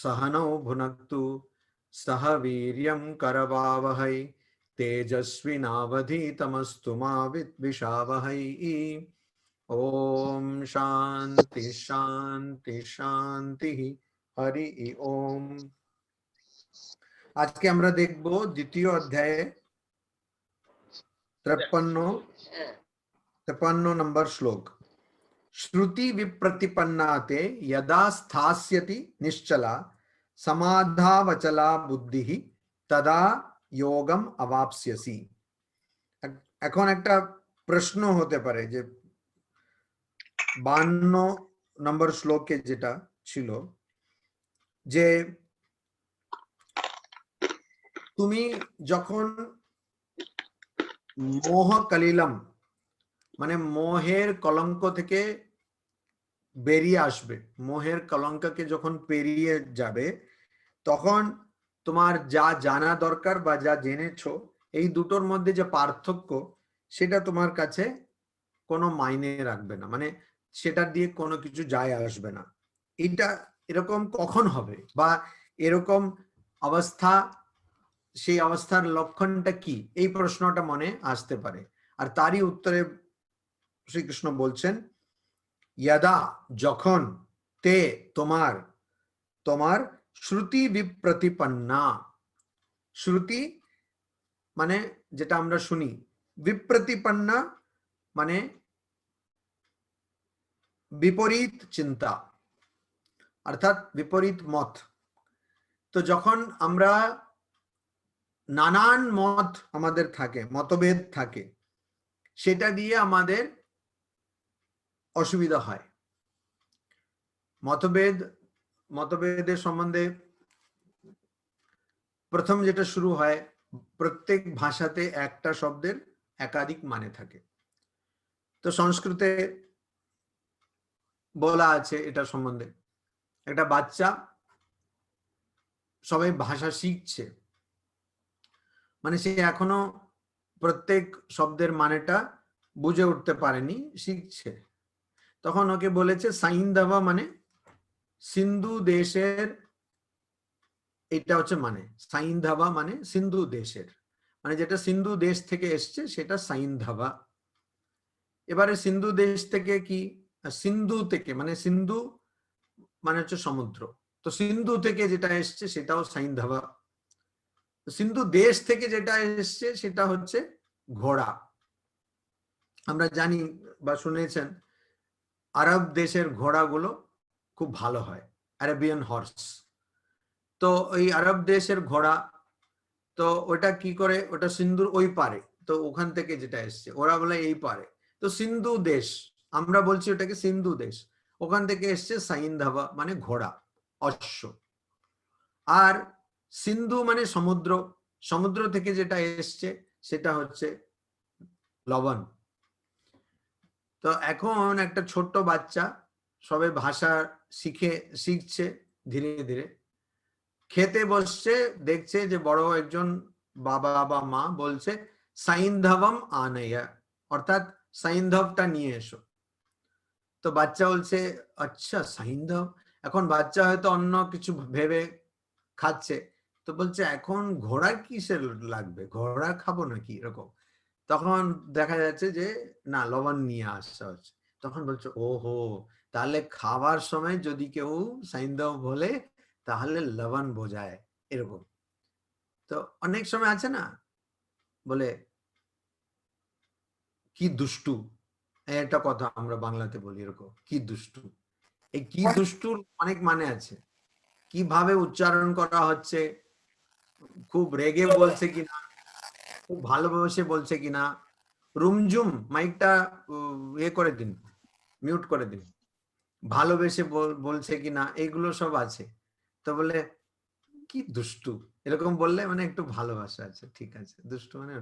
सहनौ भुनक्तु सह वीर्यं करवावहै तेजस्विनावधीतमस्तु मा विद्विषावहै। ओम शांति शांति शांति। हरि ओम। आज के আমরা দেখব দ্বিতীয় অধ্যায়ে 53 नंबर श्लोक। श्रुति विप्रतिपन्नाते यदा स्थास्यति निश्चला समाधावचला बुद्धिः तदा योगम अवाप्स्यसि। এখন একটা প্রশ্ন হতে পারে যে 52 নম্বর শ্লোকে যেটা ছিল যে তুমি যখন মোহ কলিলম মানে মোহের কলঙ্ক থেকে বেরিয়ে আসবে, মোহের কলঙ্ককে যখন পেরিয়ে যাবে তখন তোমার যা জানা দরকার বা যা জেনেছো এই দুটোর মধ্যে যে পার্থক্য সেটা তোমার কাছে কোনো মাইনে রাখবে না, মানে সেটা দিয়ে কোনো কিছু যায় আসবে না। এটা এরকম কখন হবে বা এরকম অবস্থা, সেই অবস্থার লক্ষণটা কি, এই প্রশ্নটা মনে আসতে পারে। আর তারই উত্তরে শ্রীকৃষ্ণ বলছেন यदा যখন তে তোমার তোমার শ্রুতি বিপ্রতিপন্না, শ্রুতি মানে যেটা আমরা শুনি, বিপ্রতিপন্না মানে বিপরীত চিন্তা অর্থাৎ বিপরীত মত। তো যখন আমরা নানান মত আমাদের থাকে, মতভেদ থাকে, সেটা দিয়ে আমাদের অসুবিধা হয়। মতভেদের সম্বন্ধে প্রথম যেটা শুরু হয়, প্রত্যেক ভাষাতে একটা শব্দের একাধিক মানে থাকে। তো সংস্কৃতে বলা আছে এটা সম্বন্ধে, একটা বাচ্চা সবাই ভাষা শিখছে, মানে সে এখনো প্রত্যেক শব্দের মানেটা বুঝে উঠতে পারেনি, শিখছে। তখন ওকে বলেছে সাইন্ধাবা মানে সিন্ধু দেশের, এটা হচ্ছে মানে সাইন্ধাবা মানে সিন্ধু দেশের, মানে যেটা সিন্ধু দেশ থেকে এসছে সেটা সাইন্ধাবা। এবারে সিন্ধু দেশ থেকে কি, সিন্ধু থেকে মানে সিন্ধু মানে হচ্ছে সমুদ্র, তো সিন্ধু থেকে যেটা এসছে সেটাও সাইন্ধাবা। সিন্ধু দেশ থেকে যেটা এসছে সেটা হচ্ছে ঘোড়া। আমরা জানি বা শুনেছেন আরব দেশের ঘোড়াগুলো খুব ভালো হয়, আরবিয়ান হর্স। তো ওই আরব দেশের ঘোড়া, তো ওটা কি করে, ওটা সিন্ধুর ওই পারে, তো ওখান থেকে যেটা এসছে ওরা বলে এই পারে, তো সিন্ধু দেশ, আমরা বলছি ওটাকে সিন্ধু দেশ, ওখান থেকে এসছে সাইন্ধাবা মানে ঘোড়া, অশ্ব। আর সিন্ধু মানে সমুদ্র, সমুদ্র থেকে যেটা এসছে সেটা হচ্ছে লবণ। তো এখন একটা ছোট্ট বাচ্চা সবে ভাষা শিখছে ধীরে ধীরে, খেতে বসছে, দেখছে যে বড় একজন বাবা বা মা বলছে সাইন্ধাবম আনায়া, অর্থাৎ সাইন্ধাবটা নিয়ে এসো। তো বাচ্চা বলছে আচ্ছা সাইন্ধাব, এখন বাচ্চা হয়তো অন্য কিছু ভেবে খাচ্ছে, তো বলছে এখন ঘোড়া কিসের লাগবে, ঘোড়া খাবো নাকি এরকম। তখন দেখা যাচ্ছে যে না, লবণ নিয়ে আসা হচ্ছে। তখন বলছে ওহো, তাহলে খাবার সময় যদি কেউ সাইন্ধাব বলে তাহলে লবণ বোঝায় এরকম। তো অনেক সময় আছে না, বলে কি দুষ্টু, একটা কথা আমরা বাংলাতে বলি এরকম, কি দুষ্টু। এই কি দুষ্টুর অনেক মানে আছে, কিভাবে উচ্চারণ করা হচ্ছে, খুব রেগে বলছে কিনা, খুব ভালোবেসে বলছে কিনা। রুমঝুম মাইকটা ইয়ে করে দিন, মিউট করে দিন, ভালোবেসে বলছে কিনা, এইগুলো সব আছে। তো বলে কি দুষ্টু এরকম বললে মানে একটু ভালোবাসা আছে, ঠিক আছে। দুষ্টু মানে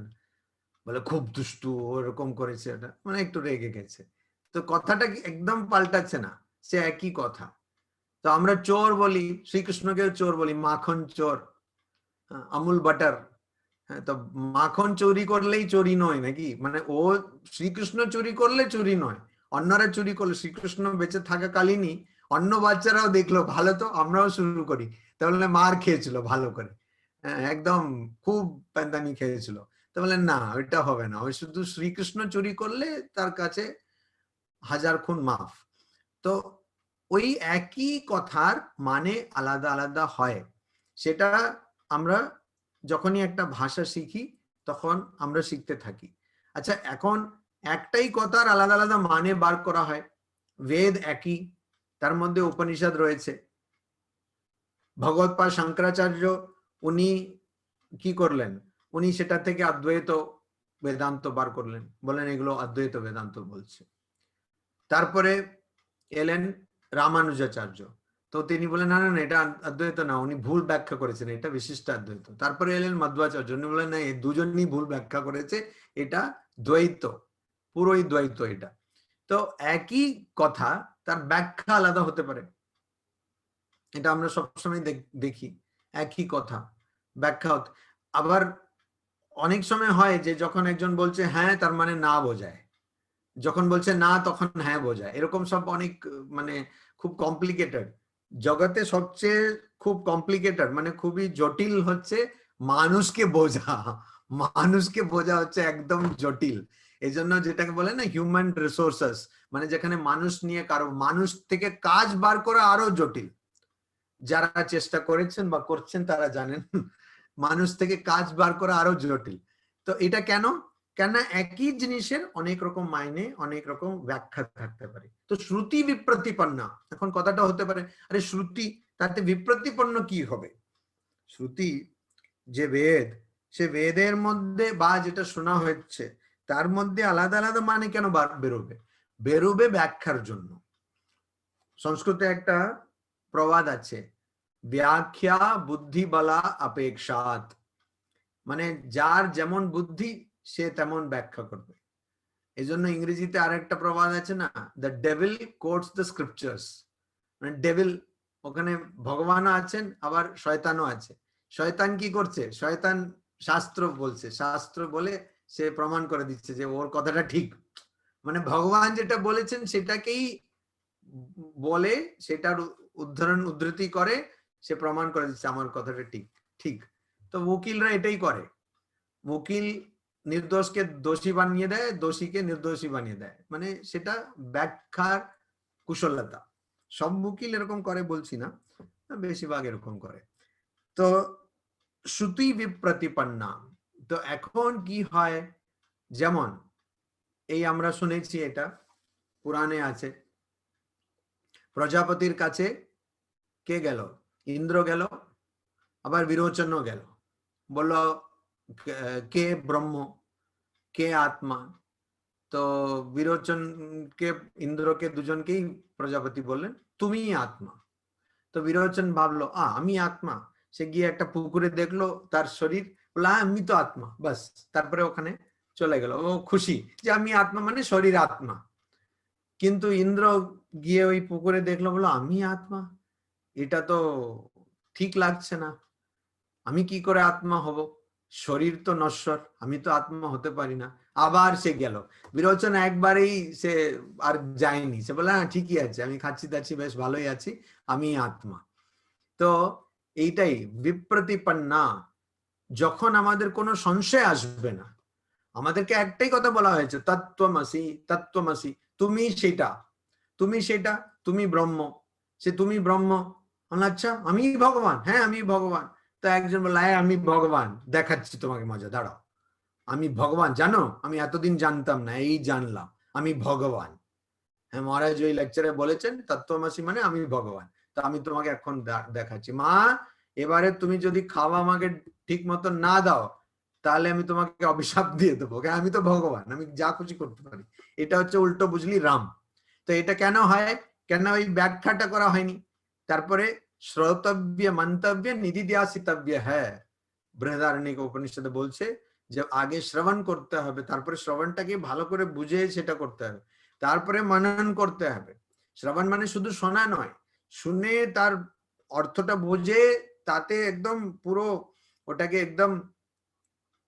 বলে খুব দুষ্টু, ওরকম করেছে, ওটা মানে একটু রেগে গেছে। তো কথাটা একদম পাল্টাচ্ছে না, সে একই কথা। তো আমরা চোর বলি, শ্রীকৃষ্ণকেও চোর বলি, মাখন চোর, আমুল বাটার। হ্যাঁ, তো মাখন চুরি করলেই চুরি নয় নাকি, মানে ও শ্রীকৃষ্ণ চুরি করলে চুরি নয়, অন্যরা চুরি করলে, শ্রীকৃষ্ণ বেঁচে থাকাকালীনই অন্য বাচ্চারাও দেখলো ভালো তো আমরাও শুরু করি, তাহলে মার খেয়েছিল ভালো করে, একদম খুব প্যান্দানি খেয়েছিল। তো বললেন না ওইটা হবে না, ওই শুধু শ্রীকৃষ্ণ চুরি করলে তার কাছে 1000 খুন মাফ। তো ওই একই কথার মানে আলাদা আলাদা হয়, সেটা আমরা যখনই একটা ভাষা শিখি তখন আমরা শিখতে থাকি। আচ্ছা, এখন একটাই কথার আলাদা আলাদা মানে বার করা হয়। বেদ একই, তার মধ্যে উপনিষদ রয়েছে। ভগবৎপাদ শঙ্করাচার্য উনি কি করলেন, উনি সেটা থেকে অদ্বৈত বেদান্ত বার করলেন, বলেন এগুলো অদ্বৈত বেদান্ত বলছে। তারপরে এলেন রামানুজাচার্য, তো তিনি বলেন না না না এটা অদ্বৈত না, উনি ভুল ব্যাখ্যা করেছেন, এটা বিশিষ্ট অদ্বৈত। তারপরে এলেন মধ্বাচার্য, উনি বলেন না এই দুজনই ভুল ব্যাখ্যা করেছে, এটা দ্বৈত, পুরোই দ্বৈত এটা। তো একই কথা তার ব্যাখ্যা আলাদা হতে পারে, এটা আমরা সবসময় দেখি। একই কথা ব্যাখ্যা আবার অনেক সময় হয় যে যখন একজন বলছে হ্যাঁ তার মানে না বোঝায়, যখন বলছে না তখন হ্যাঁ বোঝায়, এরকম সব অনেক মানে খুব কমপ্লিকেটেড। জগতে সবচেয়ে খুব কমপ্লিকেটেড মানে খুবই জটিল হচ্ছে মানুষকে বোঝা, মানুষকে বোঝা হচ্ছে একদম জটিল। এই জন্য যেটাকে বলে না হিউম্যান রিসোর্সেস, মানে যেখানে মানুষ নিয়ে কারো মানুষ থেকে কাজ বার করা আরো জটিল। যারা চেষ্টা করেছেন বা করছেন তারা জানেন মানুষ থেকে কাজ বার করা আরো জটিল। তো এটা কেন, কেন একই জিনিসের অনেক রকম মাইনে অনেক রকম ব্যাখ্যা থাকতে পারে। তো শ্রুতি বিপ্রতিপন্না, এখন কথাটা হতে পারে আরে শ্রুতি তাতে বিপ্রতিপন্ন কি হবে? শ্রুতি যে বেদ, সে বেদের মধ্যে বা যেটা শোনা হচ্ছে তার মধ্যে আলাদা আলাদা মানে কেন বেরোবে? বেরোবে ব্যাখ্যার জন্য। সংস্কৃতে একটা প্রবাদ আছে, ব্যাখ্যা বুদ্ধি বলা অপেক্ষাত, মানে যার যেমন বুদ্ধি সে তেমন ব্যাখ্যা করবে। এই জন্য ইংরেজিতে আরেকটা প্রবাদ আছে না, the devil quotes the scriptures, মানে ডেভিল ওখানে ভগবানও আছেন আবার শয়তানও আছে। শয়তান কি করছে, শয়তান শাস্ত্র বলছে, শাস্ত্র বলে সে প্রমাণ করে দিচ্ছে যে ওর কথাটা ঠিক, মানে ভগবান যেটা বলেছেন সেটাকেই বলে, সেটার উদ্ধৃতি করে, সে প্রমাণ করে দিচ্ছে আমার কথাটা ঠিক ঠিক। তো উকিলরা এটাই করে, উকিল নির্দোষকে দোষী বানিয়ে দেয়, দোষীকে নির্দোষী বানিয়ে দেয়, মানে সেটা ব্যাখ্যার কুশলতা। সব উকিল এরকম করে বলছি না, বেশিরভাগ এরকম করে। তো শ্রুতি বিপ্রতিপন্না, তো এখন কি হয়, যেমন এই আমরা শুনেছি এটা পুরাণে আছে, প্রজাপতির কাছে কে গেল, ইন্দ্র গেল, আবার বিরোচনও গেল, বলল কে ব্রহ্ম কে আত্মা। তো বিরোচনকে ইন্দ্রকে দুজনকেই প্রজাপতি বললেন তুমি আত্মা। তো বিরোচন ভাবলো আমি আত্মা, সে গিয়ে একটা পুকুরে দেখলো তার শরীর, বললো আমি তো আত্মা, বাস তারপরে ওখানে চলে গেল, ও খুশি যে আমি আত্মা মানে শরীর আত্মা। কিন্তু ইন্দ্র গিয়ে ওই পুকুরে দেখলো, বললো আমি আত্মা, এটা তো ঠিক লাগছে না, আমি কি করে আত্মা হব, শরীর তো নশ্বর, আমি তো আত্মা হতে পারি না। আবার সে গেল, বিরোচন একবারেই সে আর যায়নি, সে বলে হ্যাঁ ঠিকই আছে, আমি খাচ্ছি দাচ্ছি বেশ ভালোই আছি, আমি আত্মা। তো এইটাই বিপ্রতিপন্না, যখন আমাদের কোনো সংশয় আসবে না, আমাদেরকে একটাই কথা বলা হয়েছে তত্ত্বমসি তত্ত্বমসি, তুমি সেটা, তুমি সেটা, তুমি ব্রহ্ম, সে তুমি ব্রহ্ম। আচ্ছা আমি ভগবান, হ্যাঁ আমি ভগবান। তো একজন বলল হ্যাঁ আমি ভগবান, দেখাচ্ছি তোমাকে মজা, দাঁড়াও, আমি ভগবান জানো, আমি এতদিন জানতাম না, এই জানলাম আমি ভগবান। হ্যাঁ মহারাজ ওই লেকচারে বলেছেন তত্ত্বমসি মানে আমি ভগবান, তো আমি তোমাকে এখন দেখাচ্ছি। মা এবারে তুমি যদি খাওয়া আমাকে ঠিক মতো না দাও তাহলে আমি তোমাকে অভিশাপ দিয়ে দেবো, আমি তো ভগবান, আমি যা খুশি করতে পারি। এটা হচ্ছে উল্টো বুঝলি রাম। তো এটা কেন হয়, কেন ওই ব্যাখ্যাটা করা হয়নি? তারপরে শ্রোতব্য মন্তব্য নিদিধ্যাসিতব্য হ্যাঁ, বৃহদারণ্যক উপনিষদে বলছে যে আগে শ্রবণ করতে হবে, তারপরে শ্রবণটাকে ভালো করে বুঝে সেটা করতে হবে, তারপরে মনন করতে হবে। শ্রবণ মানে শুধু শোনা নয়, শুনে তার অর্থটা বুঝে তাতে একদম পুরো ওটাকে একদম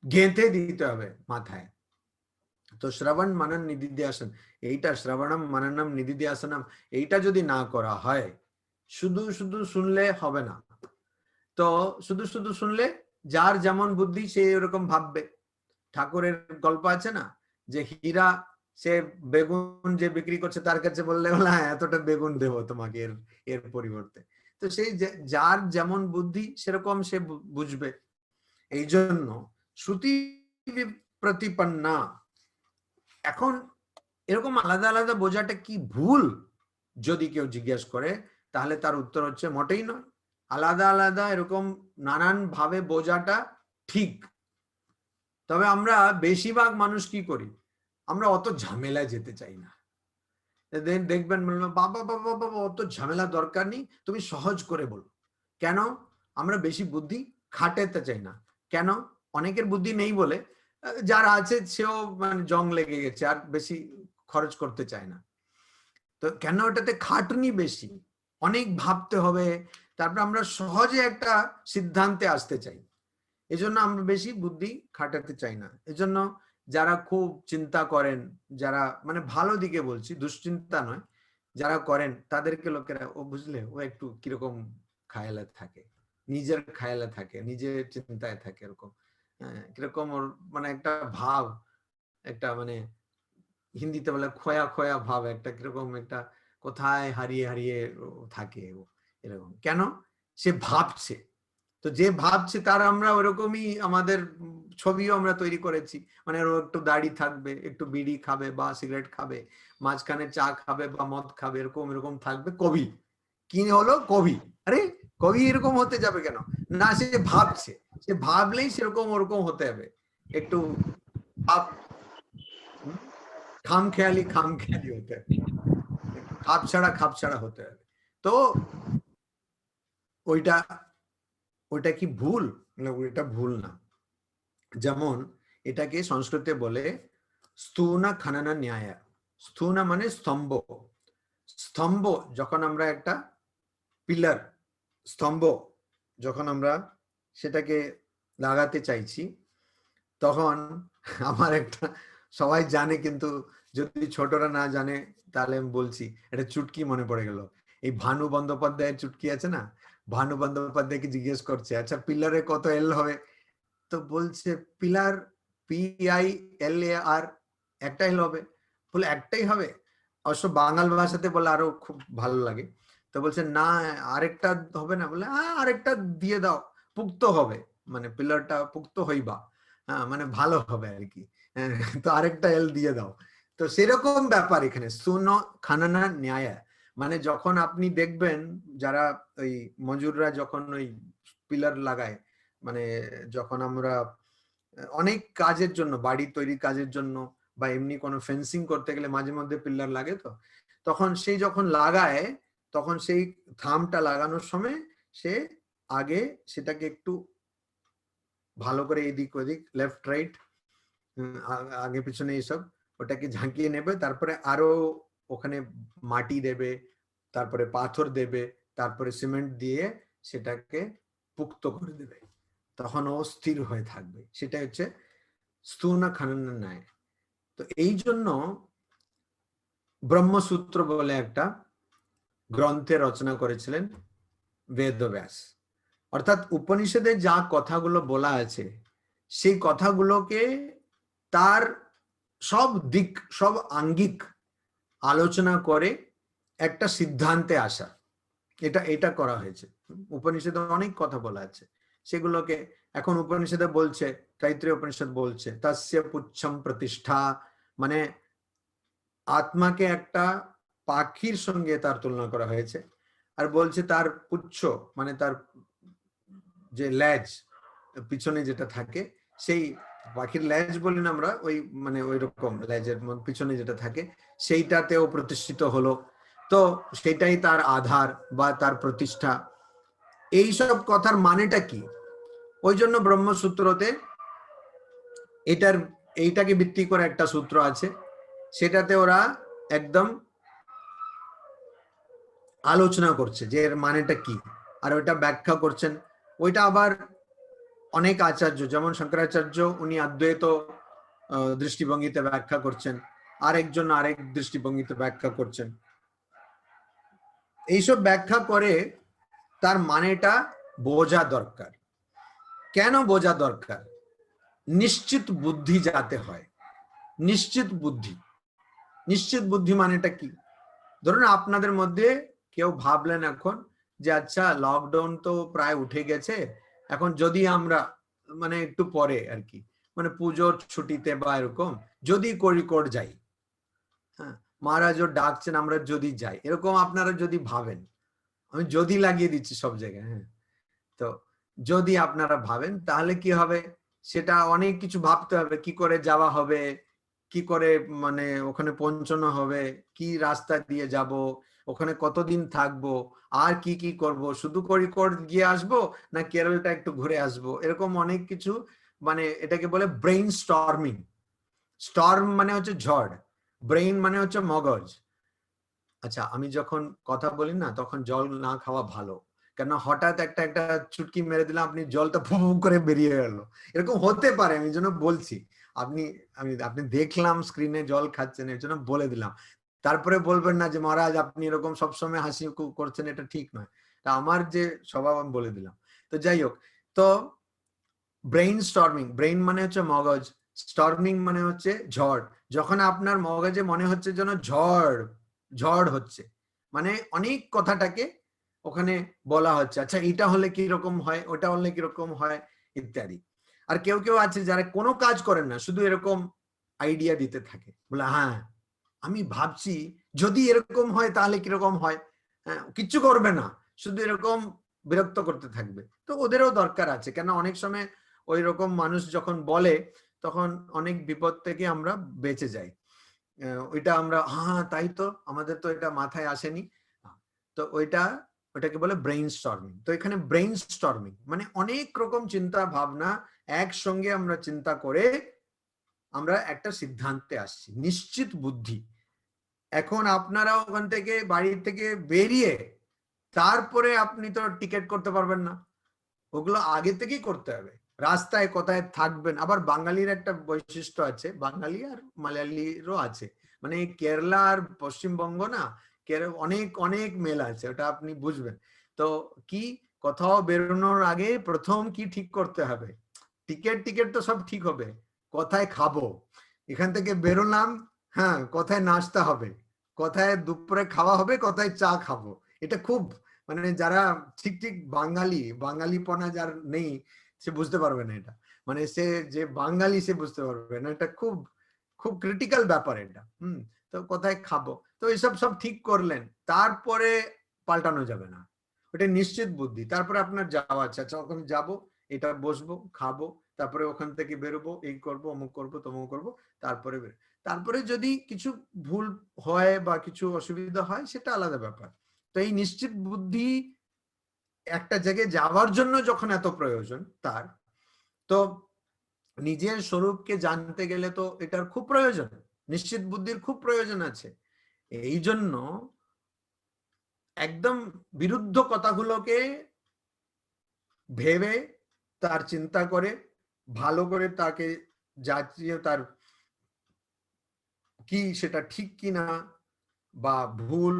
গেঁথে দিতে হবে মাথায়। তো শ্রবণ মনন নিদিধ্যাসন, এইটা শ্রবণম মননম নিদিধ্যাসনম, এইটা যদি না করা হয়, শুধু শুধু শুনলে হবে না। তো শুধু শুধু শুনলে যার যেমন বুদ্ধি সে এরকম ভাববে। ঠাকুরের গল্প আছে না, যে হীরা সে বেগুন যে বিক্রি করছে তার কাছে বললে হ্যাঁ এতটা বেগুন দেবো তোমাকে এর পরিবর্তে। তো সেই যার যেমন বুদ্ধি সেরকম সে বুঝবে। এই জন্য শ্রুতি প্রতিপন্না। এখন এরকম আলাদা আলাদা বোঝাটা কি ভুল যদি কেউ জিজ্ঞেস করে, তাহলে তার উত্তর হচ্ছে মোটেই নয়। আলাদা আলাদা এরকম নানান ভাবে বোঝাটা ঠিক। তবে আমরা বেশিরভাগ মানুষ কি করি, আমরা অত ঝামেলা যেতে চাই না। দেখবেন বাবা বাবা বাবা অত ঝামেলা দরকার নেই, তুমি সহজ করে বলো। কেন? আমরা বেশি বুদ্ধি খাটাতে চাই না। কেন? অনেকের বুদ্ধি নেই বলে, যার আছে সেও মানে জং লেগে গেছে, আর বেশি খরচ করতে চায় না। তো কেন? ওটাতে খাটুনি বেশি, অনেক ভাবতে হবে, তারপর আমরা সহজে একটা সিদ্ধান্তে আসতে চাই। এজন্য আমরা বেশি বুদ্ধি খাটাতে চাই না। এজন্য যারা খুব চিন্তা করেন, যারা মানে ভালো দিকে বলছি, দুশ্চিন্তা নয়, যারা করেন তাদেরকে লোকেরা ও বুঝলে ও একটু কিরকম খায়ালে থাকে, নিজের খায়ালে থাকে, নিজের চিন্তায় থাকে, এরকম কিরকম ওর মানে একটা ভাব, একটা মানে হিন্দিতে বলে খোয়া খোয়া ভাব, একটা কিরকম একটা কোথায় হারিয়ে হারিয়ে থাকে ও এরকম। কেন? সে ভাবছে। তো যে ভাবছে তার আমরা ওরকমই আমাদের ছবিও আমরা তৈরি করেছি, মানে ও একটু দাড়ি থাকবে, একটু বিড়ি খাবে বা সিগারেট খাবে, মাঝখানে চা খাবে বা মদ খাবে, এরকম এরকম থাকবে। কবি কি হলো? কবি। আরে কবি এরকম হতে যাবে কেন? না, সে ভাবছে, সে ভাবলেই সেরকম ওরকম হতে হবে। একটু ভাব খামখেয়ালি হতে হবে, খাপ ছাড়া হতে হবে। তো ওইটা কি ভুল? ওইটা ভুল না। যেমন এটাকে সংস্কৃতে বলে স্থূনা খননা ন্যায়। স্থূনা মানে স্তম্ভ। স্তম্ভ যখন আমরা একটা পিলার, স্তম্ভ যখন আমরা সেটাকে লাগাতে চাইছি, তখন আমার একটা, সবাই জানে কিন্তু যদি ছোটরা না জানে তাহলে আমি বলছি, একটা চুটকি মনে পড়ে গেল। এই ভানু বন্দ্যোপাধ্যায়ের চুটকি আছে না, ভানু বন্দ্যোপাধ্যায়কে জিজ্ঞেস করছে আচ্ছা পিলারে কত এল হবে? তো বলছে পিলার PILAR একটাই হবে। বলে একটাই হবে? অবশ্য বাঙাল ভাষাতে বলে আরো খুব ভালো লাগে। তো বলছে না আরেকটা হবে না? বলে আরেকটা দিয়ে দাও, পুক্ত হবে, মানে পিলারটা পুক্ত হইবা, হ্যাঁ মানে ভালো হবে আর কি। তো আরেকটা এল দিয়ে দাও। তো সেরকম ব্যাপার এখানে সুনো খানানা ন্যায়। মানে যখন আপনি দেখবেন যারা ওই মজুররা যখন ওই পিলার লাগায়, মানে যখন আমরা অনেক কাজের জন্য, বাড়ি তৈরি কাজের জন্য বা এমনি কোনো ফেন্সিং করতে গেলে মাঝে মধ্যে পিলার লাগে, তো তখন সেই যখন লাগায়, তখন সেই থামটা লাগানোর সময় সে আগে সেটাকে একটু ভালো করে এদিক ওদিক লেফট রাইট আগে পিছনে এইসব ওটাকে ঝাঁকিয়ে নেবে, তারপরে আরো ওখানে মাটি দেবে, তারপরে পাথর দেবে, তারপরে সিমেন্ট দিয়ে সেটাকে পুক্ত করে দেবে, তখন ও স্থির হয়ে থাকবে। সেটা হচ্ছে স্থূল খনন ন্যায়। তো এই জন্য ব্রহ্মসূত্র বলে একটা গ্রন্থে রচনা করেছিলেন বেদব্যাস। অর্থাৎ উপনিষদে যা কথাগুলো বলা আছে সেই কথাগুলোকে তার সব দিক, সব আঙ্গিক আলোচনা করে একটা সিদ্ধান্তে আসা, এটা করা হয়েছে। উপনিষদে অনেক কথা বলা আছে, সেগুলোকে এখন উপনিষদে বলছে, তৈত্রীয় উপনিষদ বলছে তস্য পুচ্ছম প্রতিষ্ঠা, মানে আত্মাকে একটা পাখির সঙ্গে তার তুলনা করা হয়েছে। আর বলছে তার পুচ্ছ মানে তার যে লেজ পিছনে যেটা থাকে, সেই পাখির লেজ বলি না আমরা, ওই মানে ওই রকম লেজের পিছনে যেটা থাকে সেইটাতেও প্রতিষ্ঠিত হলো। তো সেটাই তার আধার বা তার প্রতিষ্ঠা। এইসব কথার মানেটা কি? ওই জন্য ব্রহ্মসূত্রতে এইটাকে ভিত্তি করে একটা সূত্র আছে, সেটাতে ওরা একদম আলোচনা করছে যে এর মানেটা কি, আর ওইটা ব্যাখ্যা করছেন। ওইটা আবার অনেক আচার্য, যেমন শঙ্করাচার্য, উনি অদ্বৈত দৃষ্টিভঙ্গিতে ব্যাখ্যা করছেন, আরেকজন আরেক দৃষ্টিভঙ্গিতে ব্যাখ্যা করছেন। এইসব ব্যাখ্যা করে তার মানেটা বোঝা দরকার। কেন বোঝা দরকার? নিশ্চিত বুদ্ধি যাতে হয়। নিশ্চিত বুদ্ধি, নিশ্চিত বুদ্ধি মানেটা কি? ধরুন আপনাদের মধ্যে কেউ ভাবলেন এখন যে আচ্ছা লকডাউন তো প্রায় উঠে গেছে, এখন যদি আমরা মানে একটু পরে আর কি, মানে পুজোর ছুটিতে বা এরকম যদি কোড়িকোড যাই, হ্যাঁ মহারাজও ডাকছেন আমরা যদি যাই, এরকম আপনারা যদি ভাবেন, আমি যদি লাগিয়ে দিচ্ছি সব জায়গায়, হ্যাঁ তো যদি আপনারা ভাবেন তাহলে কি হবে, সেটা অনেক কিছু ভাবতে হবে, কি করে যাওয়া হবে, কি করে মানে ওখানে পৌঁছানো হবে, কি রাস্তা দিয়ে যাব, ওখানে কতদিন থাকবো, আর কি কি করব, শুধু কোড়িকোড গিয়ে আসবো না কেরলটা একটু ঘুরে আসবো, এরকম অনেক কিছু, মানে এটাকে বলে ব্রেইন স্টর্মিং। স্টর্ম মানে হচ্ছে ঝড়, ব্রেইন মানে হচ্ছে মগজ। আচ্ছা আমি যখন কথা বলি না তখন জল না খাওয়া ভালো, কেন হঠাৎ একটা একটা চুটকি মেরে দিলাম, আপনি জলটা ফু করে বেরিয়ে গেল, এরকম হতে পারে, আমি জন্য বলছি। আপনি দেখলাম স্ক্রিনে জল খাচ্ছেন, এর জন্য বলে দিলাম। তারপরে বলবেন না যে মহারাজ আপনি এরকম সবসময় হাসি করছেন, এটা ঠিক নয়। তা আমার যে স্বভাব আমি বলে দিলাম। তো যাই হোক, তো ব্রেইন স্টর্মিং, ব্রেইন মানে হচ্ছে মগজ, স্টর্মিং মানে হচ্ছে ঝড়। যখন আপনার মগজে মনে হচ্ছে যেন ঝড় ঝড় হচ্ছে, মানে অনেক কথাটাকে ওখানে বলা হচ্ছে, আচ্ছা এটা হলে কি রকম হয়, ওটা হলে কি রকম হয় ইত্যাদি। আর কেউ কেউ আছে যারা কোনো কাজ করেন না, শুধু এরকম আইডিয়া দিতে থাকে, বলে হ্যাঁ আমি ভাবছি যদি এরকম হয় তাহলে কিরকম হয়, হ্যাঁ কিচ্ছু করবে না, শুধু এরকম বিরক্ত করতে থাকবে। তো ওদেরও দরকার আছে, কেন অনেক সময় ওই রকম মানুষ যখন বলে তখন অনেক বিপদ থেকে আমরা বেঁচে যাই। ওইটা আমরা হ্যাঁ তাই তো, আমাদের তো এটা মাথায় আসেনি। তো ওইটাকে বলে ব্রেইন স্টর্মিং। তো এখানে ব্রেইন স্টর্মিং মানে অনেক রকম চিন্তা ভাবনা একসঙ্গে আমরা চিন্তা করে আমরা একটা সিদ্ধান্তে আসছি, নিশ্চিত বুদ্ধি। এখন আপনারা ওখান থেকে বাড়ি থেকে বেরিয়ে তারপরে আপনি তো টিকিট করতে পারবেন না, ওগুলো আগে থেকেই করতে হবে। রাস্তায় কোথায় থাকবেন, আবার বাঙালির একটা বৈশিষ্ট্য আছে, বাঙালি আর মালায়ালিরও আছে, মানে কেরালা আর পশ্চিমবঙ্গ না, অনেক অনেক মেল আছে, ওটা আপনি বুঝবেন। তো কি কোথাও বেরোনোর আগে প্রথম কি ঠিক করতে হবে, টিকিট টিকিট তো সব ঠিক হবে, কোথায় খাবো, এখান থেকে বেরোলাম, হ্যাঁ কোথায় নাস্তা হবে, কোথায় দুপুরে খাওয়া হবে, কোথায় চা খাবো, এটা খুব মানে যারা ঠিক ঠিক বাঙালিপনা যার নেই সে বুঝতে পারবে না এটা, মানে সে যে বাঙালি সে বুঝতে পারবে না, এটা খুব খুব ক্রিটিক্যাল ব্যাপার এটা। তো কোথায় খাবো, তো এইসব সব ঠিক করলেন, তারপরে পাল্টানো যাবে না, ওটা নিশ্চিত বুদ্ধি। তারপরে আপনার যাওয়া আছে, আচ্ছা ওখানে যাবো, এটা বসবো খাবো, তারপরে ওখান থেকে বেরোবো, এই করবো অমুক করবো তমুক করবো, তারপরে তারপরে যদি কিছু ভুল হয় বা কিছু অসুবিধা হয় সেটা আলাদা ব্যাপার। তো এই নিশ্চিত বুদ্ধি একটা জায়গায় যাওয়ার জন্য যখন এত প্রয়োজন তার, তো নিজের স্বরূপকে জানতে গেলে তো এটার খুব প্রয়োজন, নিশ্চিত বুদ্ধির খুব প্রয়োজন আছে। এই জন্য একদম বিরুদ্ধ কথাগুলোকে ভেবে তার চিন্তা করে ভালো করে তাকে যাচিয়ে তার কি সেটা ঠিক কি না বা ভুল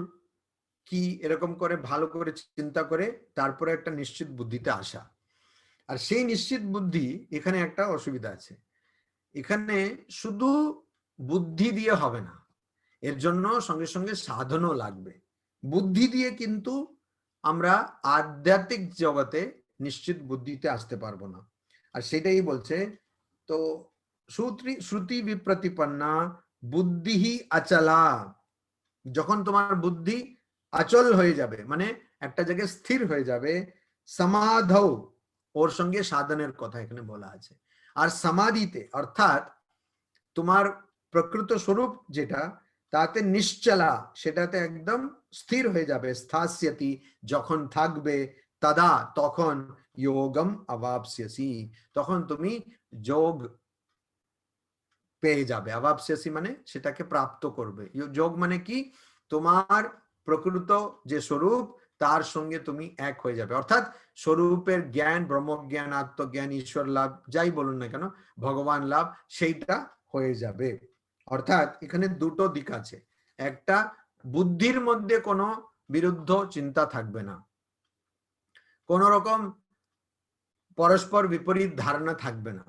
কি, এরকম করে ভালো করে চিন্তা করে তারপরে একটা নিশ্চিত বুদ্ধিতে আসা। আর সেই নিশ্চিত বুদ্ধি এখানে একটা অসুবিধা আছে, এখানে শুধু বুদ্ধি দিয়ে হবে না, এর জন্য সঙ্গে সঙ্গে সাধনও লাগবে। বুদ্ধি দিয়ে কিন্তু আমরা আধ্যাত্মিক জগতে নিশ্চিত বুদ্ধিতে আসতে পারবো না। আর সেটাই বলছে, তো শ্রুতি বিপ্রতিপন্না বুদ্ধি অচলা, যখন তোমার বুদ্ধি অচল হয়ে যাবে মানে একটা জায়গায় স্থির হয়ে যাবে, সমাধৌ, ওর সঙ্গে সাধনের কথা এখানে বলা আছে। আর সমাধিতে অর্থাৎ তোমার প্রকৃত স্বরূপ যেটা, তাতে নিশ্চলা, সেটাতে একদম স্থির হয়ে যাবে, স্থাস্যতি, যখন থাকবে, তদা, তখন যোগম অবাপ্স্যসি, তখন তুমি যোগ পেয়ে যাবে। অবাপ্স্যসি মানে সেটাকে প্রাপ্ত করবে। যোগ মানে কি, তোমার প্রকৃত যে স্বরূপ তার সঙ্গে তুমি এক হয়ে যাবে, অর্থাৎ স্বরূপের জ্ঞান, ব্রহ্মজ্ঞান, আত্মজ্ঞান, ঈশ্বর লাভ, যাই বলুন না কেন, ভগবান লাভ, সেইটা হয়ে যাবে। অর্থাৎ এখানে দুটো দিক আছে, একটা বুদ্ধির মধ্যে কোনো বিরুদ্ধ চিন্তা থাকবে না, কোন রকম পরস্পর বিপরীত ধারণা থাকবে না,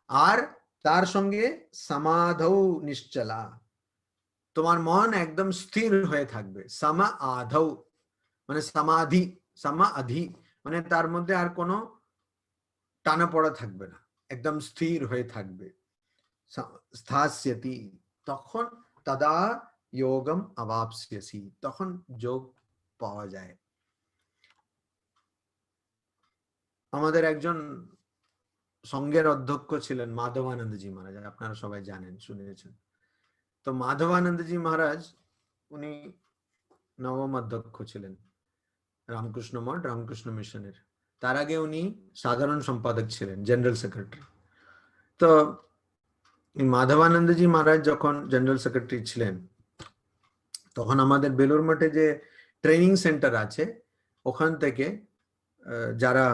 আর তার সঙ্গে সমাধৌ নিশ্চলা, তোমার মন একদম স্থির হয়ে থাকবে। সমা আধৌ মানে সমাধি, সমাধি মানে তার মধ্যে আর কোনো টানা পড়া থাকবে না, একদম স্থির হয়ে থাকবে। স্থাস্যতি, তখন তদা যোগম অবাপ্স্যসি, তখন যোগ পাওয়া যায়। আমাদের একজন সংঘের অধ্যক্ষ ছিলেন মাধবানন্দজি মহারাজ, আপনারা সবাই জানেন, শুনেছেন। তো মাধবানন্দজি মহারাজ উনি নবম অধ্যক্ষ ছিলেন রামকৃষ্ণ মঠ, রামকৃষ্ণ মিশনের। তার আগে উনি সাধারণ সম্পাদক ছিলেন, জেনারেল সেক্রেটারি। তো মাধবানন্দজি মহারাজ যখন জেনারেল সেক্রেটারি ছিলেন, তখন আমাদের বেলুর মঠে যে ট্রেনিং সেন্টার আছে, ওখান থেকে যারা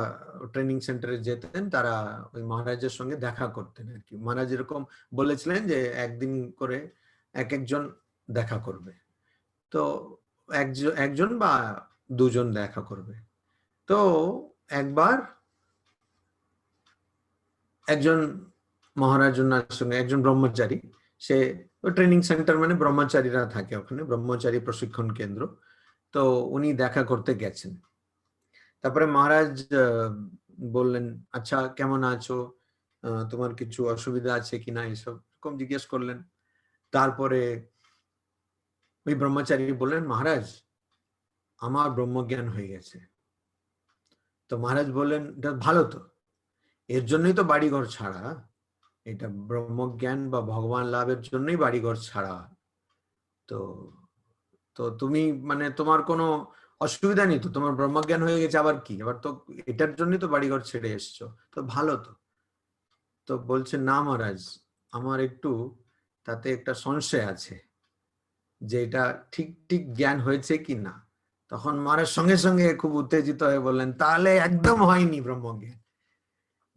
ট্রেনিং সেন্টারে যেতেন তারা ওই মহারাজের সঙ্গে দেখা করতেন আর কি। মহারাজ এরকম বলেছিলেন যে একদিন করে একজন দেখা করবে, তো একজন বা দুজন দেখা করবে। তো একবার একজন মহারাজ ওনার সঙ্গে, একজন ব্রহ্মচারী, সে ট্রেনিং সেন্টার মানে ব্রহ্মচারীরা থাকে ওখানে, ব্রহ্মচারী প্রশিক্ষণ কেন্দ্র, তো উনি দেখা করতে গেছেন। তারপরে মহারাজ বললেন, আচ্ছা কেমন আছো, তোমার কিছু অসুবিধা আছে কিনা, এইসব এরকম জিজ্ঞেস করলেন। তারপরে ওই ব্রহ্মচারী বললেন, মহারাজ আমার ব্রহ্মজ্ঞান হয়ে গেছে। তো মহারাজ বললেন, এটা ভালো তো, এর জন্যই তো বাড়িঘর ছাড়া, এটা ব্রহ্মজ্ঞান বা ভগবান লাভের জন্যই বাড়িঘর ছাড়া। তো তো তুমি মানে তোমার কোনো অসুবিধা নেই তো, তোমার ব্রহ্মজ্ঞান হয়ে গেছে, আবার কি, আবার তো এটার জন্যই তো বাড়িঘর ছেড়ে এসছো, তো ভালো তো। তো বলছে, না মহারাজ, আমার একটু তাতে একটা সংশয় আছে যে এটা ঠিক ঠিক জ্ঞান হয়েছে কি না। তখন মহারাজ সঙ্গে সঙ্গে খুব উত্তেজিত হয়ে বললেন, তাহলে একদম হয়নি ব্রহ্মজ্ঞান।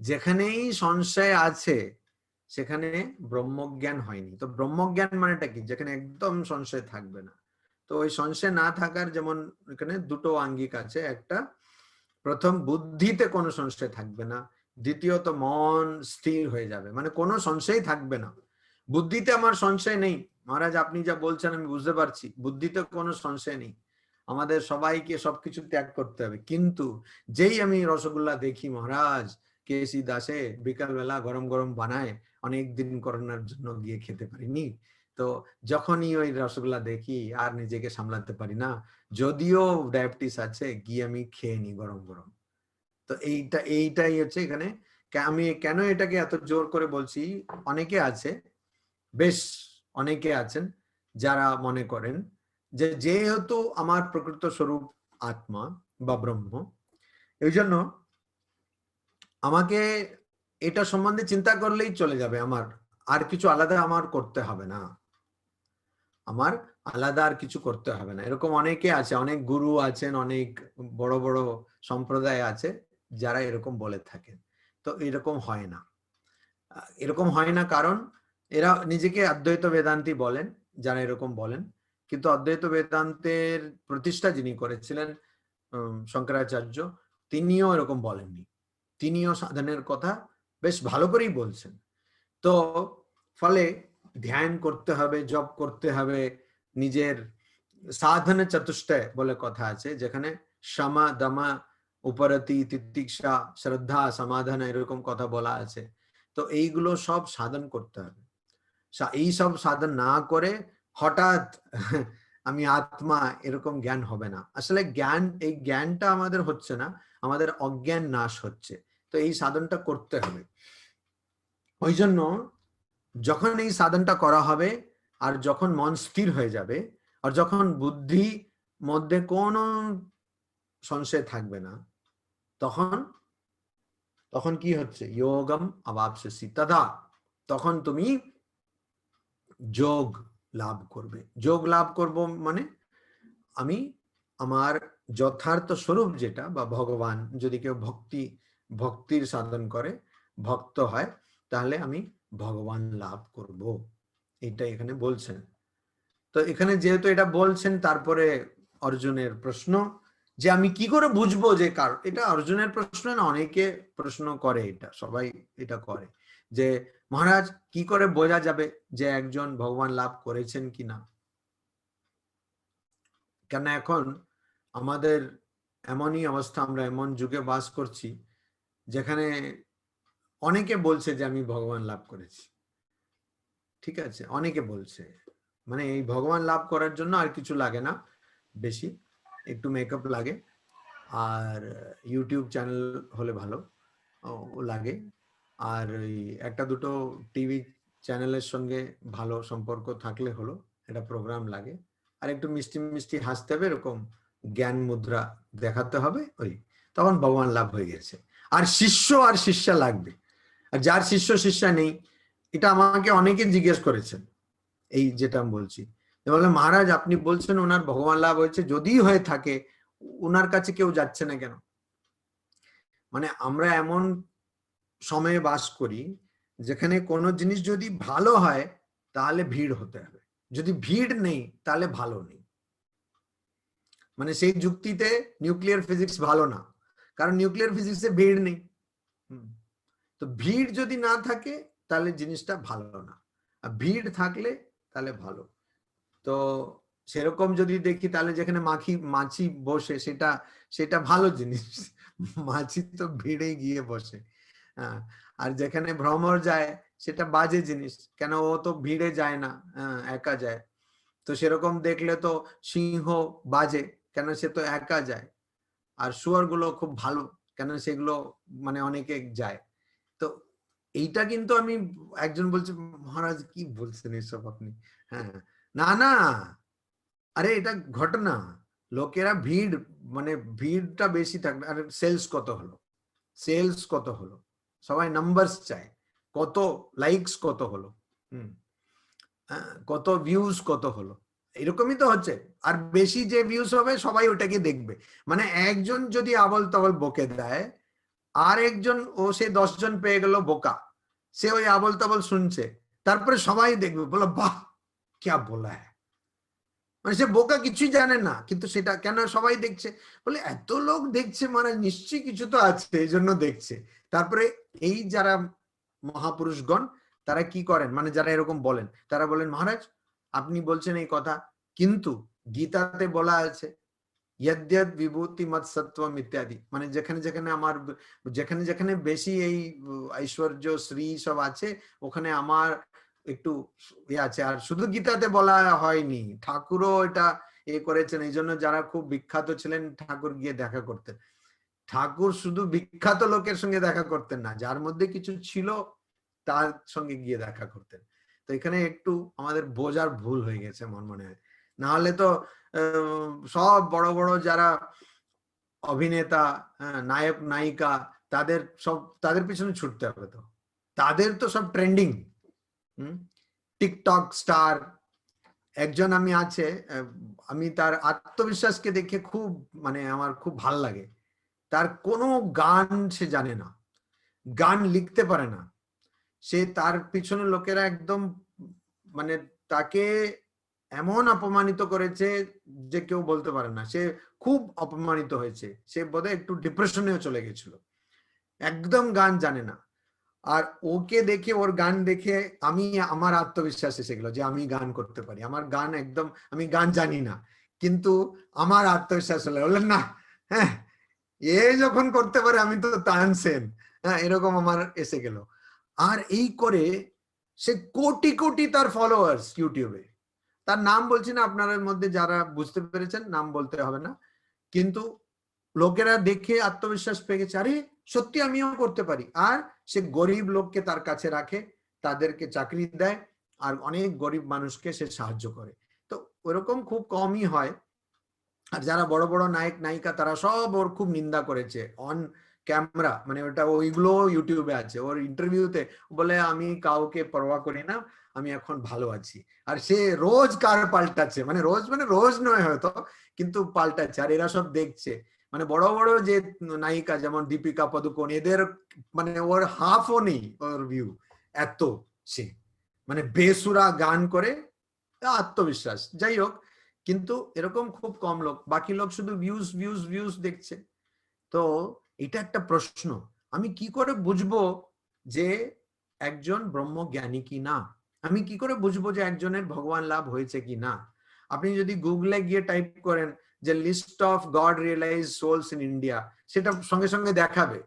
যেখানেই সংশয় আছে সেখানে ব্রহ্মজ্ঞান হয়নি। তো ব্রহ্মজ্ঞান মানেটা কি, যেখানে একদম সংশয় থাকবে না। তো ওই সংশয় না থাকার যেমন এখানে দুটো আঙ্গিক আছে, একটা প্রথম বুদ্ধিতে কোনো সংশয় থাকবে না, দ্বিতীয়ত মন স্থির হয়ে যাবে, মানে কোনো সংশয় থাকবে না। বুদ্ধিতে আমার সংশয় নেই মহারাজ, আপনি যা বলছেন আমি বুঝতে পারছি, বুদ্ধিতে কোনো সংশয় নেই, আমাদের সবাইকে সবকিছু ত্যাগ করতে হবে। কিন্তু যেই আমি রসগোল্লা দেখি মহারাজ, কেসি দাসে বিকালবেলা গরম গরম বানায়, অনেক দিন করোনার জন্য গিয়ে খেতে পারিনি, তো যখনই ওই রসগোল্লা দেখি আর নিজেকে সামলাতে পারি না, যদিও ডায়াবেটিস আছে, গিয়ে আমি খেয়ে নি গরম গরম। তো এইটাই হচ্ছে এখানে। আমি কেন এটাকে এত জোর করে বলছি, অনেকে আছে, বেশ অনেকে আছেন যারা মনে করেন যে যেহেতু আমার প্রকৃত স্বরূপ আত্মা বা ব্রহ্ম, এই জন্য আমাকে এটা সম্বন্ধে চিন্তা করলেই চলে যাবে, আমার আর কিছু আলাদা আমার করতে হবে না, আমার আলাদা আর কিছু করতে হবে না। এরকম অনেকে আছে, অনেক গুরু আছেন, অনেক বড় বড় সম্প্রদায় আছে যারা এরকম বলে থাকেন। তো এরকম হয় না, এরকম হয় না কারণ এরা নিজেকে অদ্বৈত বেদান্তি বলেন, যারা এরকম বলেন। কিন্তু অদ্বৈত বেদান্তের প্রতিষ্ঠা যিনি করেছিলেন শঙ্করাচার্য, তিনিও এরকম বলেননি, তিনিও সাধনের কথা বেশ ভালো করেই বলছেন। তো ফলে ধ্যান করতে হবে, জপ করতে হবে, নিজের সাধনা চতুষ্টয় বলে কথা আছে, যেখানে সমা দমা উপরতি তিতিক্ষা শ্রদ্ধা সমাধান এরকম কথা বলা আছে। তো এইগুলো সব সাধন করতে হবে। এই সব সাধন না করে হঠাৎ আমি আত্মা এরকম জ্ঞান হবে না। আসলে জ্ঞান, এই জ্ঞানটা আমাদের হচ্ছে না, আমাদের অজ্ঞান নাশ হচ্ছে। তো এই সাধনটা করতে হবে। ওই জন্য যখন এই সাধনটা করা হবে, আর যখন মন স্থির হয়ে যাবে, আর যখন বুদ্ধি মধ্যে কোনো সংশয় থাকবে না, তখন তখন কি হচ্ছে, যোগম অবাপ্স্যসি তদা, তখন তুমি যোগ লাভ করবে। যোগ লাভ করব মানে আমি আমার যথার্থ স্বরূপ যেটা, বা ভগবান, যদি কেউ ভক্তির সাধন করে, ভক্ত হয়, তাহলে আমি ভগবান লাভ করব, এটা এখানে বলছেন। তো এখানে যেহেতু এটা বলছেন, তারপরে অর্জুনের প্রশ্ন যে আমি কি করে বুঝবো যে কার, এটা অর্জুনের প্রশ্ন না, অনেকে প্রশ্ন করে, এটা সবাই এটা করে, যে মহারাজ কি করে বোঝা যাবে যে একজন ভগবান লাভ করেছেন কিনা। কেন এখন আমাদের এমনই অবস্থা, আমরা এমন যুগে বাস করছি যেখানে অনেকে বলছে যে আমি ভগবান লাভ করেছি, ঠিক আছে, অনেকে বলছে, মানে এই ভগবান লাভ করার জন্য আর কিছু লাগে না বেশি, একটু মেকআপ লাগে আর ইউটিউব চ্যানেল হলে ভালো লাগে, আর ওই একটা দুটো টিভি চ্যানেলের সঙ্গে ভালো সম্পর্ক থাকলে হলো, একটা প্রোগ্রাম লাগে, আর একটু মিষ্টি মিষ্টি হাসতে হবে, এরকম জ্ঞান মুদ্রা দেখাতে হবে, ওই তখন ভগবান লাভ হয়ে গেছে। আর শিষ্য আর শিষ্যা লাগবে, আর যার শিষ্য শিষ্যা নেই, এটা আমাকে অনেকে জিজ্ঞেস করেছেন এই যেটা আমি বলছি, বলে মহারাজ আপনি বলছেন ওনার ভগবান লাভ হয়েছে, যদি হয়ে থাকে ওনার কাছে কেউ যাচ্ছে না কেন? মানে আমরা এমন সময়ে বাস করি যেখানে কোনো জিনিস যদি ভালো হয় তাহলে ভিড় হতে হবে, যদি ভিড় নেই তাহলে ভালো নেই। মানে সেই যুক্তিতে নিউক্লিয়ার ফিজিক্স ভালো না, কারণ নিউক্লিয়ার ফিজিক্সে ভিড় নেই। তো ভিড় যদি না থাকে তাহলে জিনিসটা ভালো না, আর ভিড় থাকলে তাহলে ভালো। তো সেরকম যদি দেখি তাহলে যেখানে মাছি বসে সেটা সেটা ভালো জিনিস, মাছি তো ভিড়ে গিয়ে বসে, হ্যাঁ, আর যেখানে ভ্রমর যায় সেটা বাজে জিনিস, কেন ও তো ভিড়ে যায় না, একা যায়। তো সেরকম দেখলে তো সিংহ বাজে, কেন সে তো একা যায়, আর শুয়োর গুলো খুব ভালো, কেন সেগুলো মানে অনেকে যায়। তো এইটা কিন্তু আমি, একজন বলছে মহারাজ কি বলছেন এসব আপনি, হ্যাঁ, না না, আরে এটা ঘটনা, লোকেরা ভিড়, মানে ভিড়টা বেশি থাকবে, আর সেলস কত হলো, সেলস কত হলো, সবাই নাম্বারস চায়, কত লাইকস কত হলো, কত ভিউজ কত হলো, এরকমই তো হচ্ছে। আর বেশি যে ভিউজ হবে সবাই ওটাকে দেখবে, মানে একজন যদি আবল তাবল বকে দেয়, আর একজন ও সে 10 জন পেয়ে গেল বোকা, সে ওই আবল তাবল শুনছে, তারপরে সবাই দেখবে, বলো বাহ क्या बोला है, মানে সে বোকা, কিছুই জানে না, কিন্তু সেটা কেন সবাই দেখছে, বলে এত লোক দেখছে মানে নিশ্চয়ই কিছু তো আছে, এই জন্য দেখছে। তারপরে এই যারা মহাপুরুষগণ তারা কি করেন, মানে যারা এরকম বলেন, তারা বলেন মহারাজ আপনি বলছেন এই কথা, কিন্তু গীতাতে বলা আছে ইয়দ্যদ বিভূতি মৎ সত্ত্বম ইত্যাদি, মানে যেখানে যেখানে আমার, যেখানে যেখানে বেশি এই ঐশ্বর্য শ্রী সব আছে ওখানে আমার একটু আছে। আর শুধু গীতাতে বলা হয়নি, ঠাকুরও এটা করেছেন, এই জন্য যারা খুব বিখ্যাত ছিলেন ঠাকুর গিয়ে দেখা করতেন। ঠাকুর শুধু বিখ্যাত লোকের সঙ্গে দেখা করতেন না, যার মধ্যে কিছু ছিল তার সঙ্গে গিয়ে দেখা করতেন। তো এখানে একটু আমাদের বোঝার ভুল হয়ে গেছে আমার মনে হয়, না হলে তো সব বড় বড় যারা অভিনেতা, নায়ক নায়িকা, তাদের পিছনে ছুটতে হবে, তো তাদের তো সব ট্রেন্ডিং, টিকটক স্টার। একজন আমি আছে, আমি তার আত্মবিশ্বাসকে দেখে খুব, মানে আমার খুব ভাল লাগে, তার কোনো গান সে জানে না, গান লিখতে পারে না, সে তার পিছনে লোকেরা একদম মানে তাকে এমন অপমানিত করেছে যে কেউ বলতে পারে না, সে খুব অপমানিত হয়েছে, সে বোধহয় একটু ডিপ্রেশনেও চলে গেছিল, একদম গান জানে না। আর ওকে দেখে, ওর গান দেখে আমি, আমার আত্মবিশ্বাস এসে গেল যে আমি গান করতে পারি, আমার গান একদম, আমি গান জানি না কিন্তু আমার আত্মবিশ্বাস হলো, বললেন না, হ্যাঁ এ যখন করতে পারে আমি তো তানসেন, হ্যাঁ, এরকম আমার এসে গেল। আর এই করে সে কোটি কোটি তার ফলোয়ার্স ইউটিউবে, তার নাম বলছি না, আপনাদের মধ্যে যারা বুঝতে পেরেছেন নাম বলতে হবে না, কিন্তু লোকেরা দেখে আত্মবিশ্বাস পেয়ে গেছে, আরে সত্যি আমিও করতে পারি। আর সে গরিব লোককে তার কাছে রাখে, তাদেরকে চাকরি দেয়, আর অনেক গরিব মানুষকে সে সাহায্য করে। তো ওরকম খুব কমই হয়। আর যারা বড় বড় নায়ক নায়িকা তারা সব ওর খুব নিন্দা করেছে অন ক্যামেরা, মানে ওটা ওইগুলো ইউটিউবে আছে, ওর ইন্টারভিউতে বলে আমি কাউকে পরোয়া করি না, আমি এখন ভালো আছি। আর সে রোজ কার পাল্টাচ্ছে, মানে রোজ নয় হয়তো, কিন্তু পাল্টাচ্ছে, আর এরা সব দেখছে। মানে বড় বড় যে নায়িকা যেমন দীপিকা পাদুকোন, এদের মানে ওর হাফও নেই ওর ভিউ, এত সে মানে বেসুরা গান করে, আত্মবিশ্বাস। যাই হোক, কিন্তু এরকম খুব কম লোক, বাকি লোক শুধু ভিউজ ভিউজ ভিউজ দেখছে। তো এটা একটা প্রশ্ন, আমি কি করে বুঝবো যে একজন ব্রহ্মজ্ঞানী কি না? আমি কি করে বুঝবো যে একজনের ভগবান লাভ হয়েছে কি না? আপনি যদি গুগলে গিয়ে টাইপ করেন যে list of God realise souls in India, সেটা সঙ্গে সঙ্গে দেখাবে।